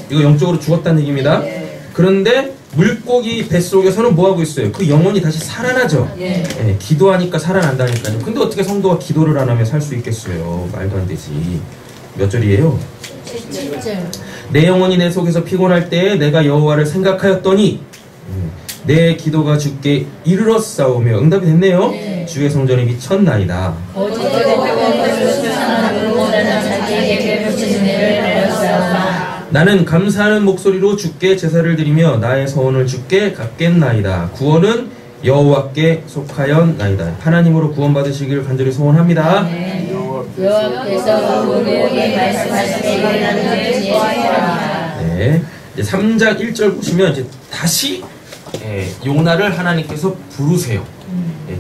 이거 영적으로 죽었다는 얘기입니다. 그런데 물고기 뱃속에서는 뭐하고 있어요? 그 영혼이 다시 살아나죠? 기도하니까 살아난다니까요. 근데 어떻게 성도가 기도를 안 하면 살 수 있겠어요? 말도 안 되지. 몇 절이에요? 7절. 내 영혼이 내 속에서 피곤할 때에 내가 여호와를 생각하였더니 내 기도가 주께 이르렀사오며 응답이 됐네요. 주의 성전이 미쳤나이다. 나는 감사하는 목소리로 주께 제사를 드리며 나의 서원을 주께 갚겠나이다. 구원은 여호와께 속하였나이다. 하나님으로 구원받으시기를 간절히 소원합니다. 여호와께서 우리에게 말씀하시기를 나는 지혜하라. 네, 이제 3장 1절 보시면 이제 다시 요나를 하나님께서 부르세요.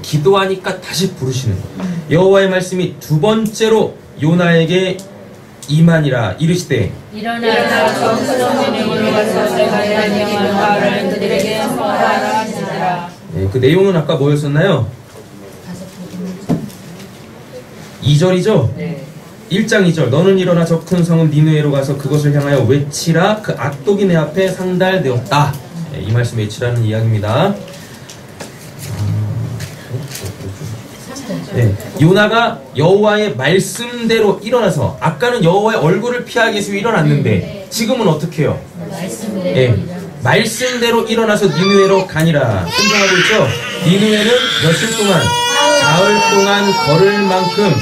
기도하니까 다시 부르시는 거예요. 여호와의 말씀이 두 번째로 요나에게 임하니라 이르시되 일어나 정스러운 이름으로 가서 내가 일하는 말을 그들에게 선포하라 하시니라. 그 내용은 아까 뭐였었나요? 2절이죠? 1장 2절 너는 일어나 저 큰 성읍 니느웨로 가서 그것을 향하여 외치라 그 악독이 내 앞에 상달되었다. 이 말씀 외치라는 이야기입니다. 요나가 여호와의 말씀대로 일어나서 아까는 여호와의 얼굴을 피하기 위해서 일어났는데 지금은 어떻게 해요? 말씀대로 일어나서 니느웨로 가니라. 순종하고 있죠? 니느웨는 며칠 동안 사흘 동안 걸을 만큼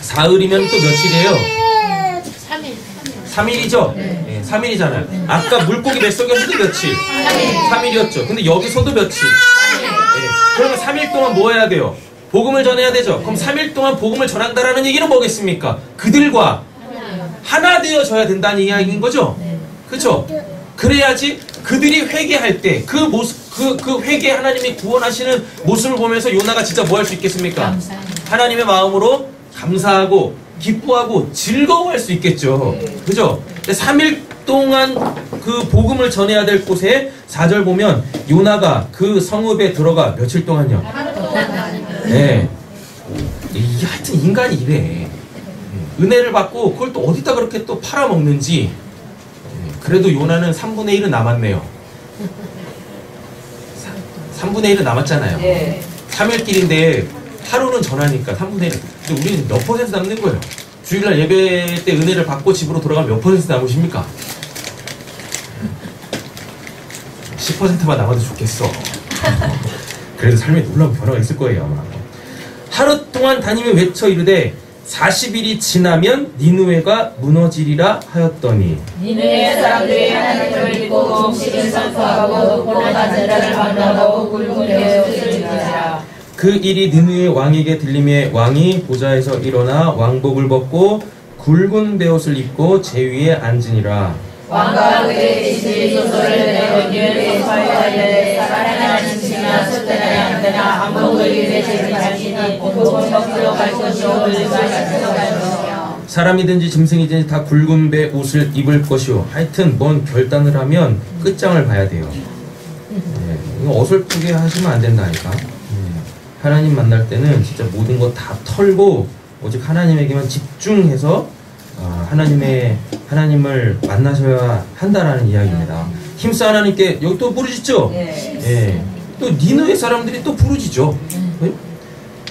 사흘이면 또 며칠이에요? 3일이죠? 3일이잖아요. 아까 물고기 뱃속에서도 며칠? 3일이었죠. 근데 여기서도 며칠? 그러면 3일 동안 뭐 해야 돼요? 복음을 전해야 되죠. 그럼 3일 동안 복음을 전한다라는 얘기는 뭐겠습니까? 그들과 하나 되어져야 된다는 이야기인 거죠. 그렇죠? 그래야지 그들이 회개할 때 그 모습, 그 회개 하나님이 구원하시는 모습을 보면서 요나가 진짜 뭐 할 수 있겠습니까? 하나님의 마음으로 감사하고 기뻐하고 즐거워할 수 있겠죠. 그죠? 3일 동안 그 복음을 전해야 될 곳에 4절 보면 요나가 그 성읍에 들어가 며칠 동안요? 이게 하여튼 인간이 이래. 은혜를 받고 그걸 또 어디다 그렇게 또 팔아먹는지. 그래도 요나는 3분의 1은 남았네요. 3분의 1은 남았잖아요. 3일길인데 하루는 전하니까 3분의 1. 근데 우리는 몇 퍼센트 남는 거예요? 주일날 예배 때 은혜를 받고 집으로 돌아가면 몇 퍼센트 남으십니까? 10%만 남아도 좋겠어. 그래도 삶에 놀라운 변화가 있을 거예요 아마. 하루 동안 다니며 외쳐 이르되 40일이 지나면 니느웨가 무너지리라 하였더니 니느웨 사람들이 하나님을 믿고 음식을 선포하고 높고 낮은 자를 만나고 굵은 배옷을 입으리라. 그 일이 느느웨 왕에게 들림에 왕이 보좌에서 일어나 왕복을 벗고 굵은 베옷을 입고 제위에 앉으니라. 왕과 그의 지식이 소설을 내어 니느웨 선포하되 살아나는 신이나 숫대나 양떼나 아무것도 입에 대지 말지니 복은 먹으러 갈 것이요 물과 씻으러 갈 것이요 사람이든지 짐승이든지 다 굵은 배 옷을 입을 것이요. 하여튼 뭔 결단을 하면 끝장을 봐야 돼요. 이거 어설프게 하시면 안 된다니까. 하나님 만날 때는 진짜 모든 거 다 털고 오직 하나님에게만 집중해서 하나님을 만나셔야 한다라는 이야기입니다. 힘써 하나님께 여기 또 부르짖죠? 예. 또 니느웨 사람들이 또 부르짖죠. 예?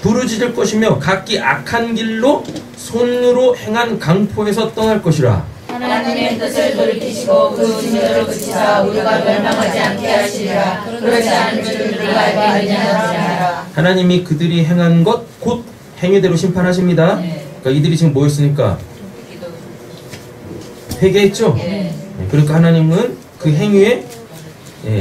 부르짖을 것이며 각기 악한 길로 손으로 행한 강포에서 떠날 것이라. 하나님의 뜻을 돌이키시고 그 징조를 그치사 우리가 멸망하지 않게 하시리라. 그렇지 않은 줄 우리가 알게 하시리라. 하나님이 그들이 행한 것 곧 행위대로 심판하십니다. 그러니까 이들이 지금 뭐 했으니까? 회개했죠? 그러니까 하나님은 그 행위에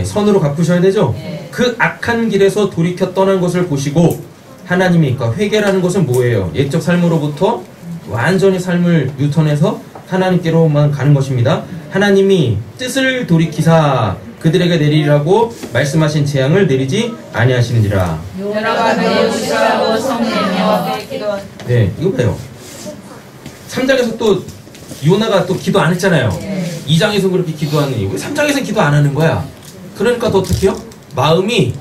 선으로 갚으셔야 되죠? 그 악한 길에서 돌이켜 떠난 것을 보시고 하나님이, 그러니까 회개라는 것은 뭐예요? 옛적 삶으로부터 완전히 삶을 유턴해서 하나님께로만 가는 것입니다. 하나님이 뜻을 돌이키사 그들에게 내리라고 말씀하신 재앙을 내리지 아니하시는지라. 요나가 배우시라고 성내며 기도. 네, 이거 봐요. 3장에서 또 요나가 또 기도 안 했잖아요. 2장에서 그렇게 기도하느니 왜 3장에서는 기도 안 하는 거야? 그러니까 또 어떻게 해요? 마음이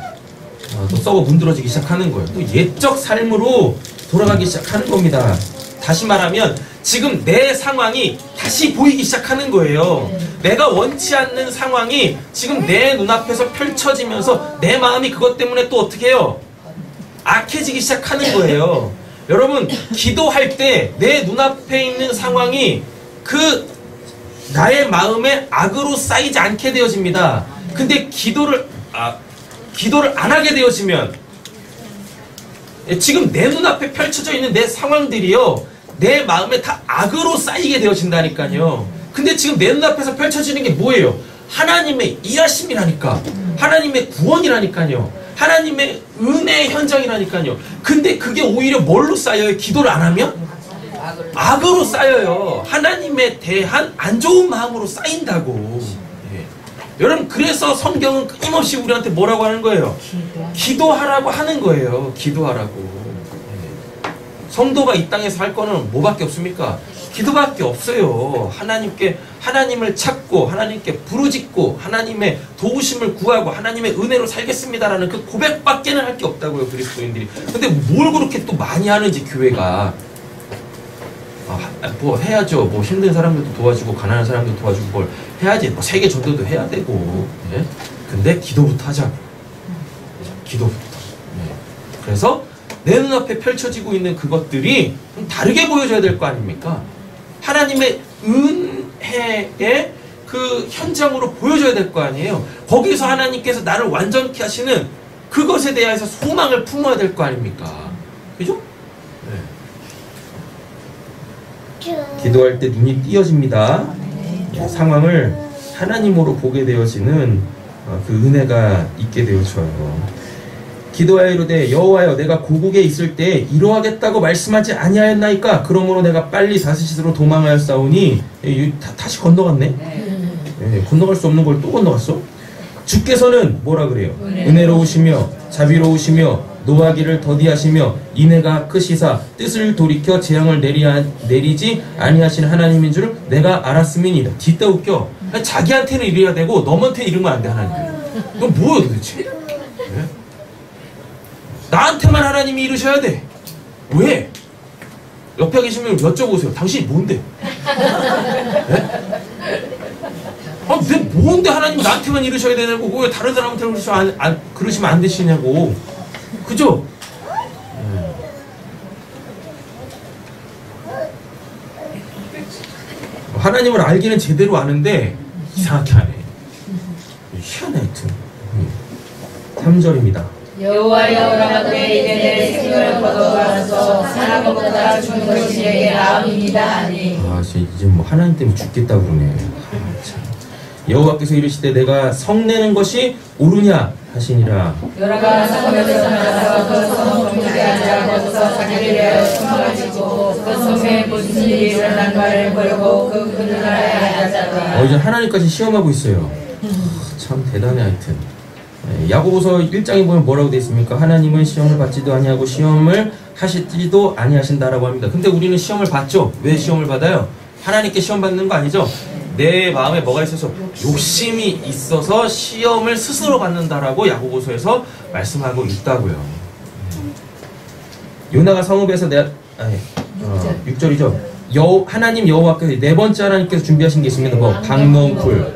또 썩어 문드러지기 시작하는 거예요. 또 옛적 삶으로 돌아가기 시작하는 겁니다. 다시 말하면 지금 내 상황이 다시 보이기 시작하는 거예요. 내가 원치 않는 상황이 지금 내 눈앞에서 펼쳐지면서 내 마음이 그것 때문에 또 어떻게 해요? 악해지기 시작하는 거예요. 여러분, 기도할 때 내 눈앞에 있는 상황이 그 나의 마음에 악으로 쌓이지 않게 되어집니다. 근데 기도를 안 하게 되어지면 지금 내 눈앞에 펼쳐져 있는 내 상황들이요, 내 마음에 다 악으로 쌓이게 되어진다니까요. 근데 지금 내 눈앞에서 펼쳐지는 게 뭐예요? 하나님의 일하심이라니까. 하나님의 구원이라니까요. 하나님의 은혜의 현장이라니까요. 근데 그게 오히려 뭘로 쌓여요? 기도를 안 하면? 악으로 쌓여요. 하나님에 대한 안 좋은 마음으로 쌓인다고. 여러분, 그래서 성경은 끊임없이 우리한테 뭐라고 하는 거예요? 기도하라고 하는 거예요. 기도하라고. 성도가 이 땅에서 할 거는 뭐밖에 없습니까? 기도밖에 없어요. 하나님을 찾고 하나님께 부르짖고 하나님의 도우심을 구하고 하나님의 은혜로 살겠습니다라는 그 고백밖에는 할 게 없다고요, 그리스도인들이. 근데 뭘 그렇게 또 많이 하는지 교회가. 뭐 해야죠. 뭐 힘든 사람들도 도와주고 가난한 사람들도 도와주고 뭘 해야지. 뭐 세계 전도도 해야 되고. 예? 근데 기도부터 하자. 기도부터. 예. 그래서 내 눈앞에 펼쳐지고 있는 그것들이 좀 다르게 보여줘야 될 거 아닙니까? 하나님의 은혜의 그 현장으로 보여줘야 될 거 아니에요. 거기서 하나님께서 나를 완전케 하시는 그것에 대해서 소망을 품어야 될 거 아닙니까? 그죠? 네. 기도할 때 눈이 띄어집니다. 상황을 하나님으로 보게 되어지는 그 은혜가 있게 되어져요. 기도하여 이르되 여호와여, 내가 고국에 있을 때 이러하겠다고 말씀하지 아니하였나이까? 그러므로 내가 빨리 다시스로 도망하였사오니. 다시 건너갔네. 건너갈 수 없는 걸 또 건너갔어. 주께서는 뭐라 그래요? 은혜로우시며 자비로우시며 노하기를 더디하시며 인애가 크시사 뜻을 돌이켜 재앙을 내리지 아니하신 하나님인 줄 내가 알았음이니이다. 뒷다 웃겨. 자기한테는 이래야 되고 넘한테는 이러면 안 돼. 하나님, 이건 뭐야 도대체? 네? 나한테만 하나님이 이러셔야 돼. 왜? 옆에 계시면 여쭤보세요. 당신이 뭔데? 네? 내 뭔데 하나님 나한테만 이러셔야 되냐고. 왜 다른 사람한테 그러시면 안 되시냐고. 그죠? 하나님을 알기는 제대로 아는데 이상하게 하네. 희한해. 하여튼 3절입니다. 여호와여, 라마되 이제 내 생명을 거둬가서 사는 것보다 죽는 것이 내게 나음입니다 하니. 이제 뭐 하나님 때문에 죽겠다고 그러네. 참. 여호와께서 이르시되 내가 성내는 것이 옳으냐 하시니라. 여호와가 성읍에서 나가서 그 성읍 종족에 앉아 거기서 자기를 위하여 성막을 짓고 그 성에 무슨 일이 일어난가를 보려고 그 나라에 앉았다. 이제 하나님까지 시험하고 있어요. 참 대단해. 하여튼 야고보서 1장에 보면 뭐라고 되어 있습니까? 하나님은 시험을 받지도 아니하고 시험을 하시지도 아니하신다라고 합니다. 근데 우리는 시험을 받죠. 왜 시험을 받아요? 하나님께 시험 받는 거 아니죠? 내 마음에 뭐가 있어서 욕심이 있어서 시험을 스스로 받는다라고 야고보서에서 말씀하고 있다고요. 요나가 성읍에서 6절이죠. 하나님 여호와께서 네 번째 하나님께서 준비하신 게 있습니다. 뭐 박농쿨.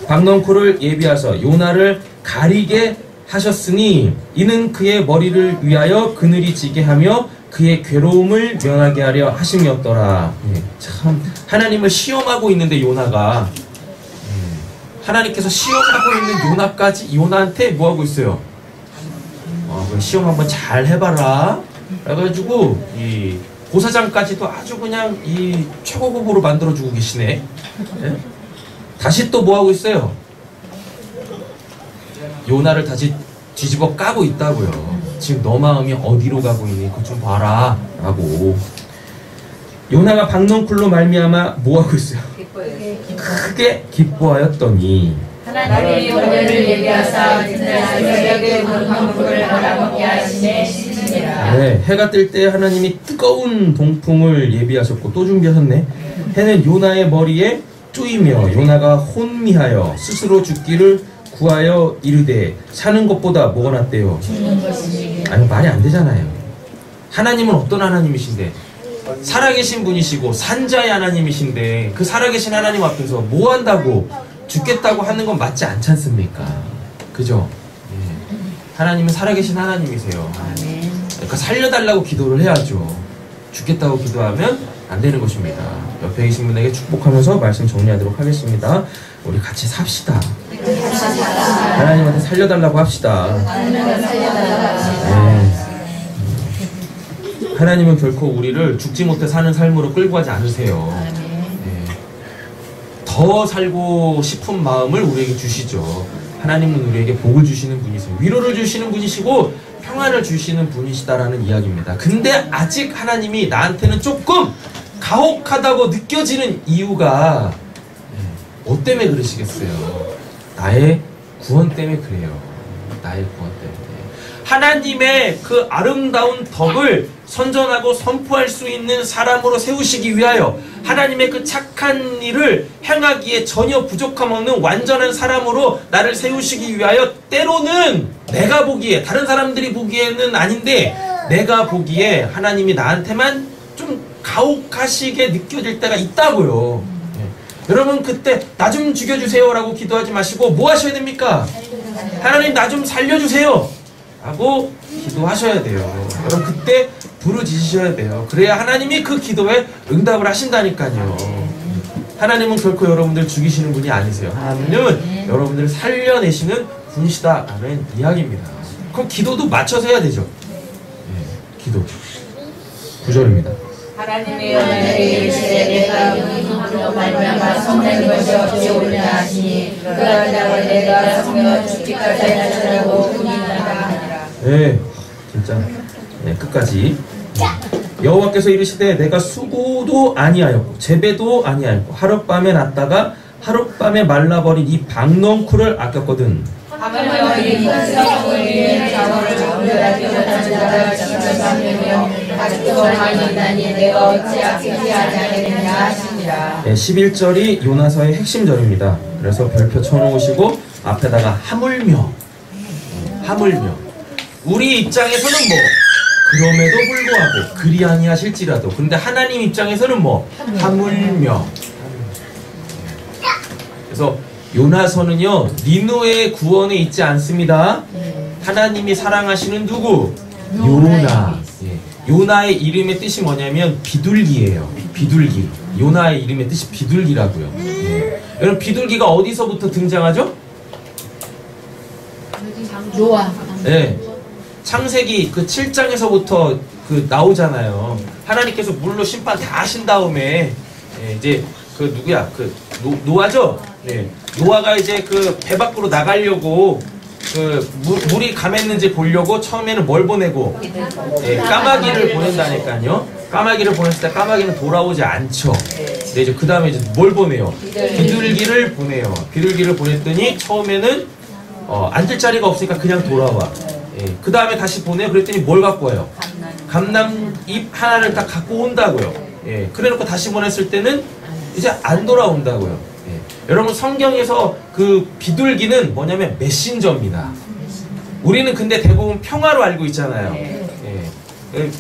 박넝쿨을 예비하사 요나를 가리게 하셨으니 이는 그의 머리를 위하여 그늘이 지게 하며 그의 괴로움을 면하게 하려 하심이었더라. 참 하나님을 시험하고 있는데 요나가 하나님께서 시험하고 있는 요나까지 요나한테 뭐하고 있어요? 그럼 시험 한번 잘 해봐라. 그래가지고 이 고사장까지도 아주 그냥 이 최고급으로 만들어주고 계시네. 네? 다시 또 뭐하고 있어요? 요나를 다시 뒤집어 까고 있다고요. 지금 너 마음이 어디로 가고 있니? 그거 좀 봐라 라고. 요나가 박넝쿨로 말미암아 뭐하고 있어요? 크게 기뻐하였더니 하나님이 원래를 예비하사 그날 새벽에 강물을 알아먹게 하시네 시니라. 네, 해가 뜰 때 하나님이 뜨거운 동풍을 예비하셨고 또 준비하셨네. 해는 요나의 머리에 쪼이며 요나가 혼미하여 스스로 죽기를 구하여 이르되 사는 것보다 뭐가 낫대요? 죽는 것이니. 아니 말이 안 되잖아요. 하나님은 어떤 하나님이신데? 살아계신 분이시고 산자의 하나님이신데 그 살아계신 하나님 앞에서 뭐 한다고 죽겠다고 하는 건 맞지 않지 않습니까? 그죠? 예. 하나님은 살아계신 하나님이세요. 그러니까 살려달라고 기도를 해야죠. 죽겠다고 기도하면 안 되는 것입니다. 옆에 계신 분에게 축복하면서 말씀 정리하도록 하겠습니다. 우리 같이 삽시다. 하나님한테 살려달라고 합시다. 네. 하나님은 결코 우리를 죽지 못해 사는 삶으로 끌고 가지 않으세요. 네. 더 살고 싶은 마음을 우리에게 주시죠. 하나님은 우리에게 복을 주시는 분이세요. 위로를 주시는 분이시고 평안을 주시는 분이시다라는 이야기입니다. 근데 아직 하나님이 나한테는 조금 가혹하다고 느껴지는 이유가 뭐 때문에 그러시겠어요? 나의 구원 때문에 그래요. 나의 구원 때문에. 하나님의 그 아름다운 덕을 선전하고 선포할 수 있는 사람으로 세우시기 위하여 하나님의 그 착한 일을 행하기에 전혀 부족함 없는 완전한 사람으로 나를 세우시기 위하여 때로는 내가 보기에 다른 사람들이 보기에는 아닌데 내가 보기에 하나님이 나한테만 좀 가혹하시게 느껴질 때가 있다고요. 여러분 그때 나 좀 죽여주세요 라고 기도하지 마시고 뭐 하셔야 됩니까? 하나님 나 좀 살려주세요 하고 기도하셔야 돼요. 여러분 그때 부르짖으셔야 돼요. 그래야 하나님이 그 기도에 응답을 하신다니까요. 하나님은 결코 여러분들 죽이시는 분이 아니세요. 하나님은 여러분들을 살려내시는 분이시다라는 이야기입니다. 그럼 기도도 맞춰서 해야 되죠. 기도 9절입니다. 하나님의 은혜를 일시에 내가 눈으로 말미암아 성낸 것이 없이 올려 하시니 그러다가 내가 성령 죽기까지 하시라고 군인나가 하니라. 네, 진짜 끝까지. 여호와께서 이르시되 내가 수고도 아니하였고 재배도 아니하였고 하룻밤에 났다가 하룻밤에 말라버린 이 박넝쿨을 아꼈거든. 하물며 이 성을 위해 자원을 정결하게 못한 자가 지금 삼으며 아직도 하나니 내가 어찌 아끼지 아니하겠느냐 하시니라. 11절이 요나서의 핵심 절입니다. 그래서 별표 쳐놓으시고 앞에다가 하물며 우리 입장에서는 뭐 그럼에도 불구하고 그리 아니하실지라도 근데 하나님 입장에서는 뭐 하물며. 그래서 요나서는요 니느웨의 구원에 있지 않습니다. 하나님이 사랑하시는 누구? 요나. 요나의 이름의 뜻이 뭐냐면 비둘기예요. 비둘기. 요나의 이름의 뜻이 비둘기라고요. 여러분 비둘기가 어디서부터 등장하죠? 노아. 네. 창세기 그 7장에서부터 그 나오잖아요. 하나님께서 물로 심판 다 하신 다음에 이제 그 누구야? 그 노아죠? 네. 노아가 이제 그 배 밖으로 나가려고 그 물이 감했는지 보려고 처음에는 뭘 보내고 까마귀를 보낸다니까요. 까마귀를 보냈을 때 까마귀는 돌아오지 않죠. 근데 이제 그 다음에 이제 뭘 보내요? 비둘기를 보내요. 비둘기를 보냈더니 처음에는 앉을 자리가 없으니까 그냥 돌아와. 그 다음에 다시 보내요. 그랬더니 뭘 갖고 와요? 감람잎 하나를 딱 갖고 온다고요. 그래놓고 다시 보냈을 때는 이제 안 돌아온다고요. 여러분 성경에서 그 비둘기는 뭐냐면 메신저입니다. 우리는 근데 대부분 평화로 알고 있잖아요.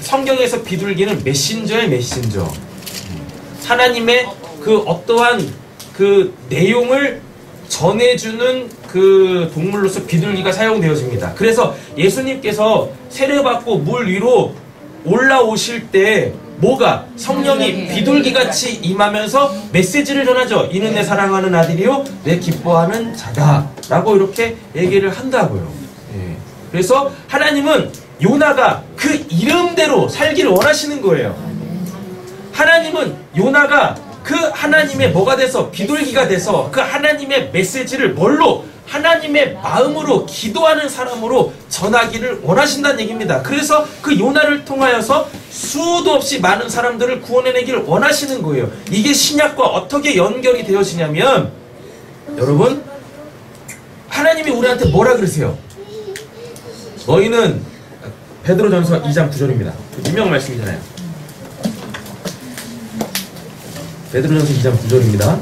성경에서 비둘기는 메신저의 메신저. 하나님의 그 어떠한 그 내용을 전해주는 그 동물로서 비둘기가 사용되어집니다. 그래서 예수님께서 세례받고 물 위로 올라오실 때 뭐가 성령이 비둘기같이 임하면서 메시지를 전하죠. 이는 내 사랑하는 아들이요 내 기뻐하는 자다 라고 이렇게 얘기를 한다고요. 예. 그래서 하나님은 요나가 그 이름대로 살기를 원하시는 거예요. 하나님은 요나가 그 하나님의 뭐가 돼서 비둘기가 돼서 그 하나님의 메시지를 뭘로 하나님의 마음으로 기도하는 사람으로 전하기를 원하신다는 얘기입니다. 그래서 그 요나를 통하여서 수도 없이 많은 사람들을 구원해내기를 원하시는 거예요. 이게 신약과 어떻게 연결이 되어지냐면 여러분 하나님이 우리한테 뭐라 그러세요? 너희는 베드로전서 2장 9절입니다. 유명한 말씀이잖아요. 베드로전서 2장 9절입니다.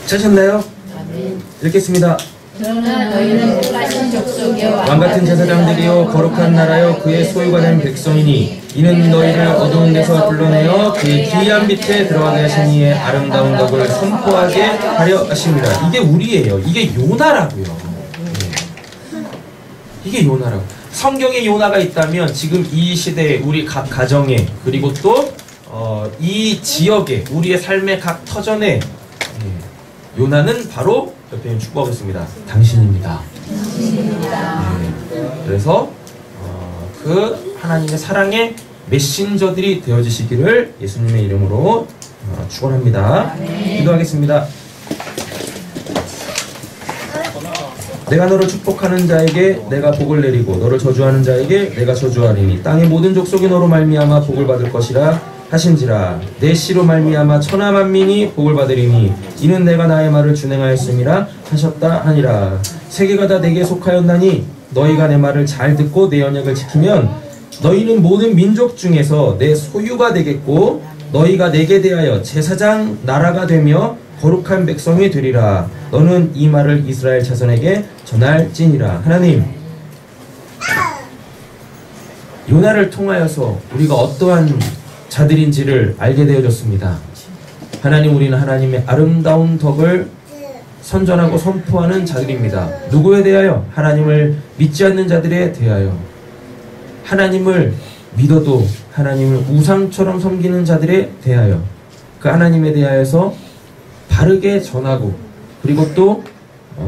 찾으셨나요? 읽겠습니다. 그러나 너희는 택하신 족속이요 왕같은 제사장들이요 거룩한 나라요 그의 소유가 된 백성이니 이는 너희를 어두운 데서 불러내어 그의 기이한 빛에 들어가게 하신 이의 아름다운 덕을 선포하게 하려 하십니다. 이게 우리예요. 이게 요나라고요. 이게 요나라고. 성경에 요나가 있다면 지금 이 시대에 우리 각 가정에 그리고 또 이 지역에 우리의 삶의 각 터전에 요나는 바로 옆에 있는 축복하겠습니다. 당신입니다. 그래서 그 하나님의 사랑의 메신저들이 되어지시기를 예수님의 이름으로 축원합니다. 기도하겠습니다. 내가 너를 축복하는 자에게 내가 복을 내리고 너를 저주하는 자에게 내가 저주하리니 땅의 모든 족속이 너로 말미암아 복을 받을 것이라 하신지라. 내 씨로 말미암아 천하 만민이 복을 받으리니 이는 내가 나의 말을 준행하였음이라 하셨다 하니라. 세계가 다 내게 속하였나니 너희가 내 말을 잘 듣고 내 언약을 지키면 너희는 모든 민족 중에서 내 소유가 되겠고 너희가 내게 대하여 제사장 나라가 되며 거룩한 백성이 되리라. 너는 이 말을 이스라엘 자손에게 전할지니라. 하나님, 요나를 통하여서 우리가 어떠한 자들인지를 알게 되어졌습니다. 하나님, 우리는 하나님의 아름다운 덕을 선전하고 선포하는 자들입니다. 누구에 대하여? 하나님을 믿지 않는 자들에 대하여. 하나님을 믿어도 하나님을 우상처럼 섬기는 자들에 대하여 그 하나님에 대하여서 바르게 전하고 그리고 또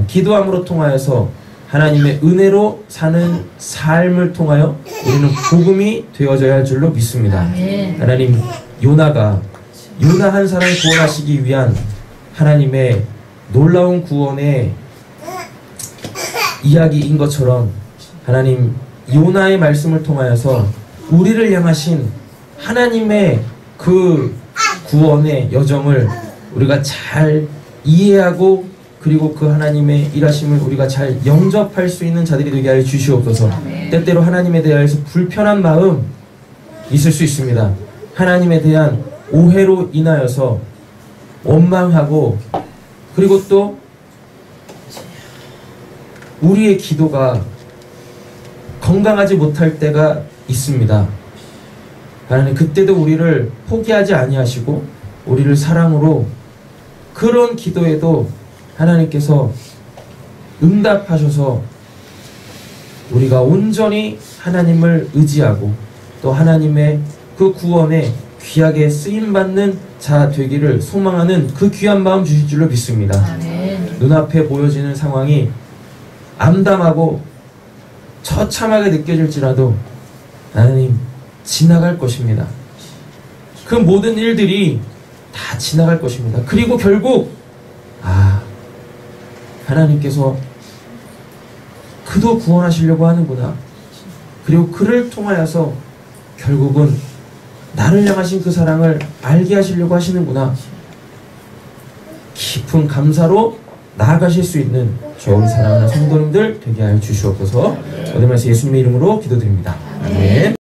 기도함으로 통하여서 하나님의 은혜로 사는 삶을 통하여 우리는 복음이 되어져야 할 줄로 믿습니다. 하나님, 요나가 요나 한 사람 구원하시기 위한 하나님의 놀라운 구원의 이야기인 것처럼 하나님 요나의 말씀을 통하여서 우리를 향하신 하나님의 그 구원의 여정을 우리가 잘 이해하고 그리고 그 하나님의 일하심을 우리가 잘 영접할 수 있는 자들이 되게 하여 주시옵소서. 때때로 하나님에 대하여서 불편한 마음 있을 수 있습니다. 하나님에 대한 오해로 인하여서 원망하고 그리고 또 우리의 기도가 건강하지 못할 때가 있습니다. 하나님, 그때도 우리를 포기하지 아니하시고 우리를 사랑으로 그런 기도에도 하나님께서 응답하셔서 우리가 온전히 하나님을 의지하고 또 하나님의 그 구원에 귀하게 쓰임받는 자 되기를 소망하는 그 귀한 마음 주실 줄로 믿습니다. 눈앞에 보여지는 상황이 암담하고 처참하게 느껴질지라도 하나님, 지나갈 것입니다. 그 모든 일들이 다 지나갈 것입니다. 그리고 결국 하나님께서 그도 구원하시려고 하는구나. 그리고 그를 통하여서 결국은 나를 향하신 그 사랑을 알게 하시려고 하시는구나. 깊은 감사로 나아가실 수 있는 좋은 사랑하는 성도님들 되게 하여 주시옵소서. 오늘 말씀 예수님의 이름으로 기도드립니다. 아멘.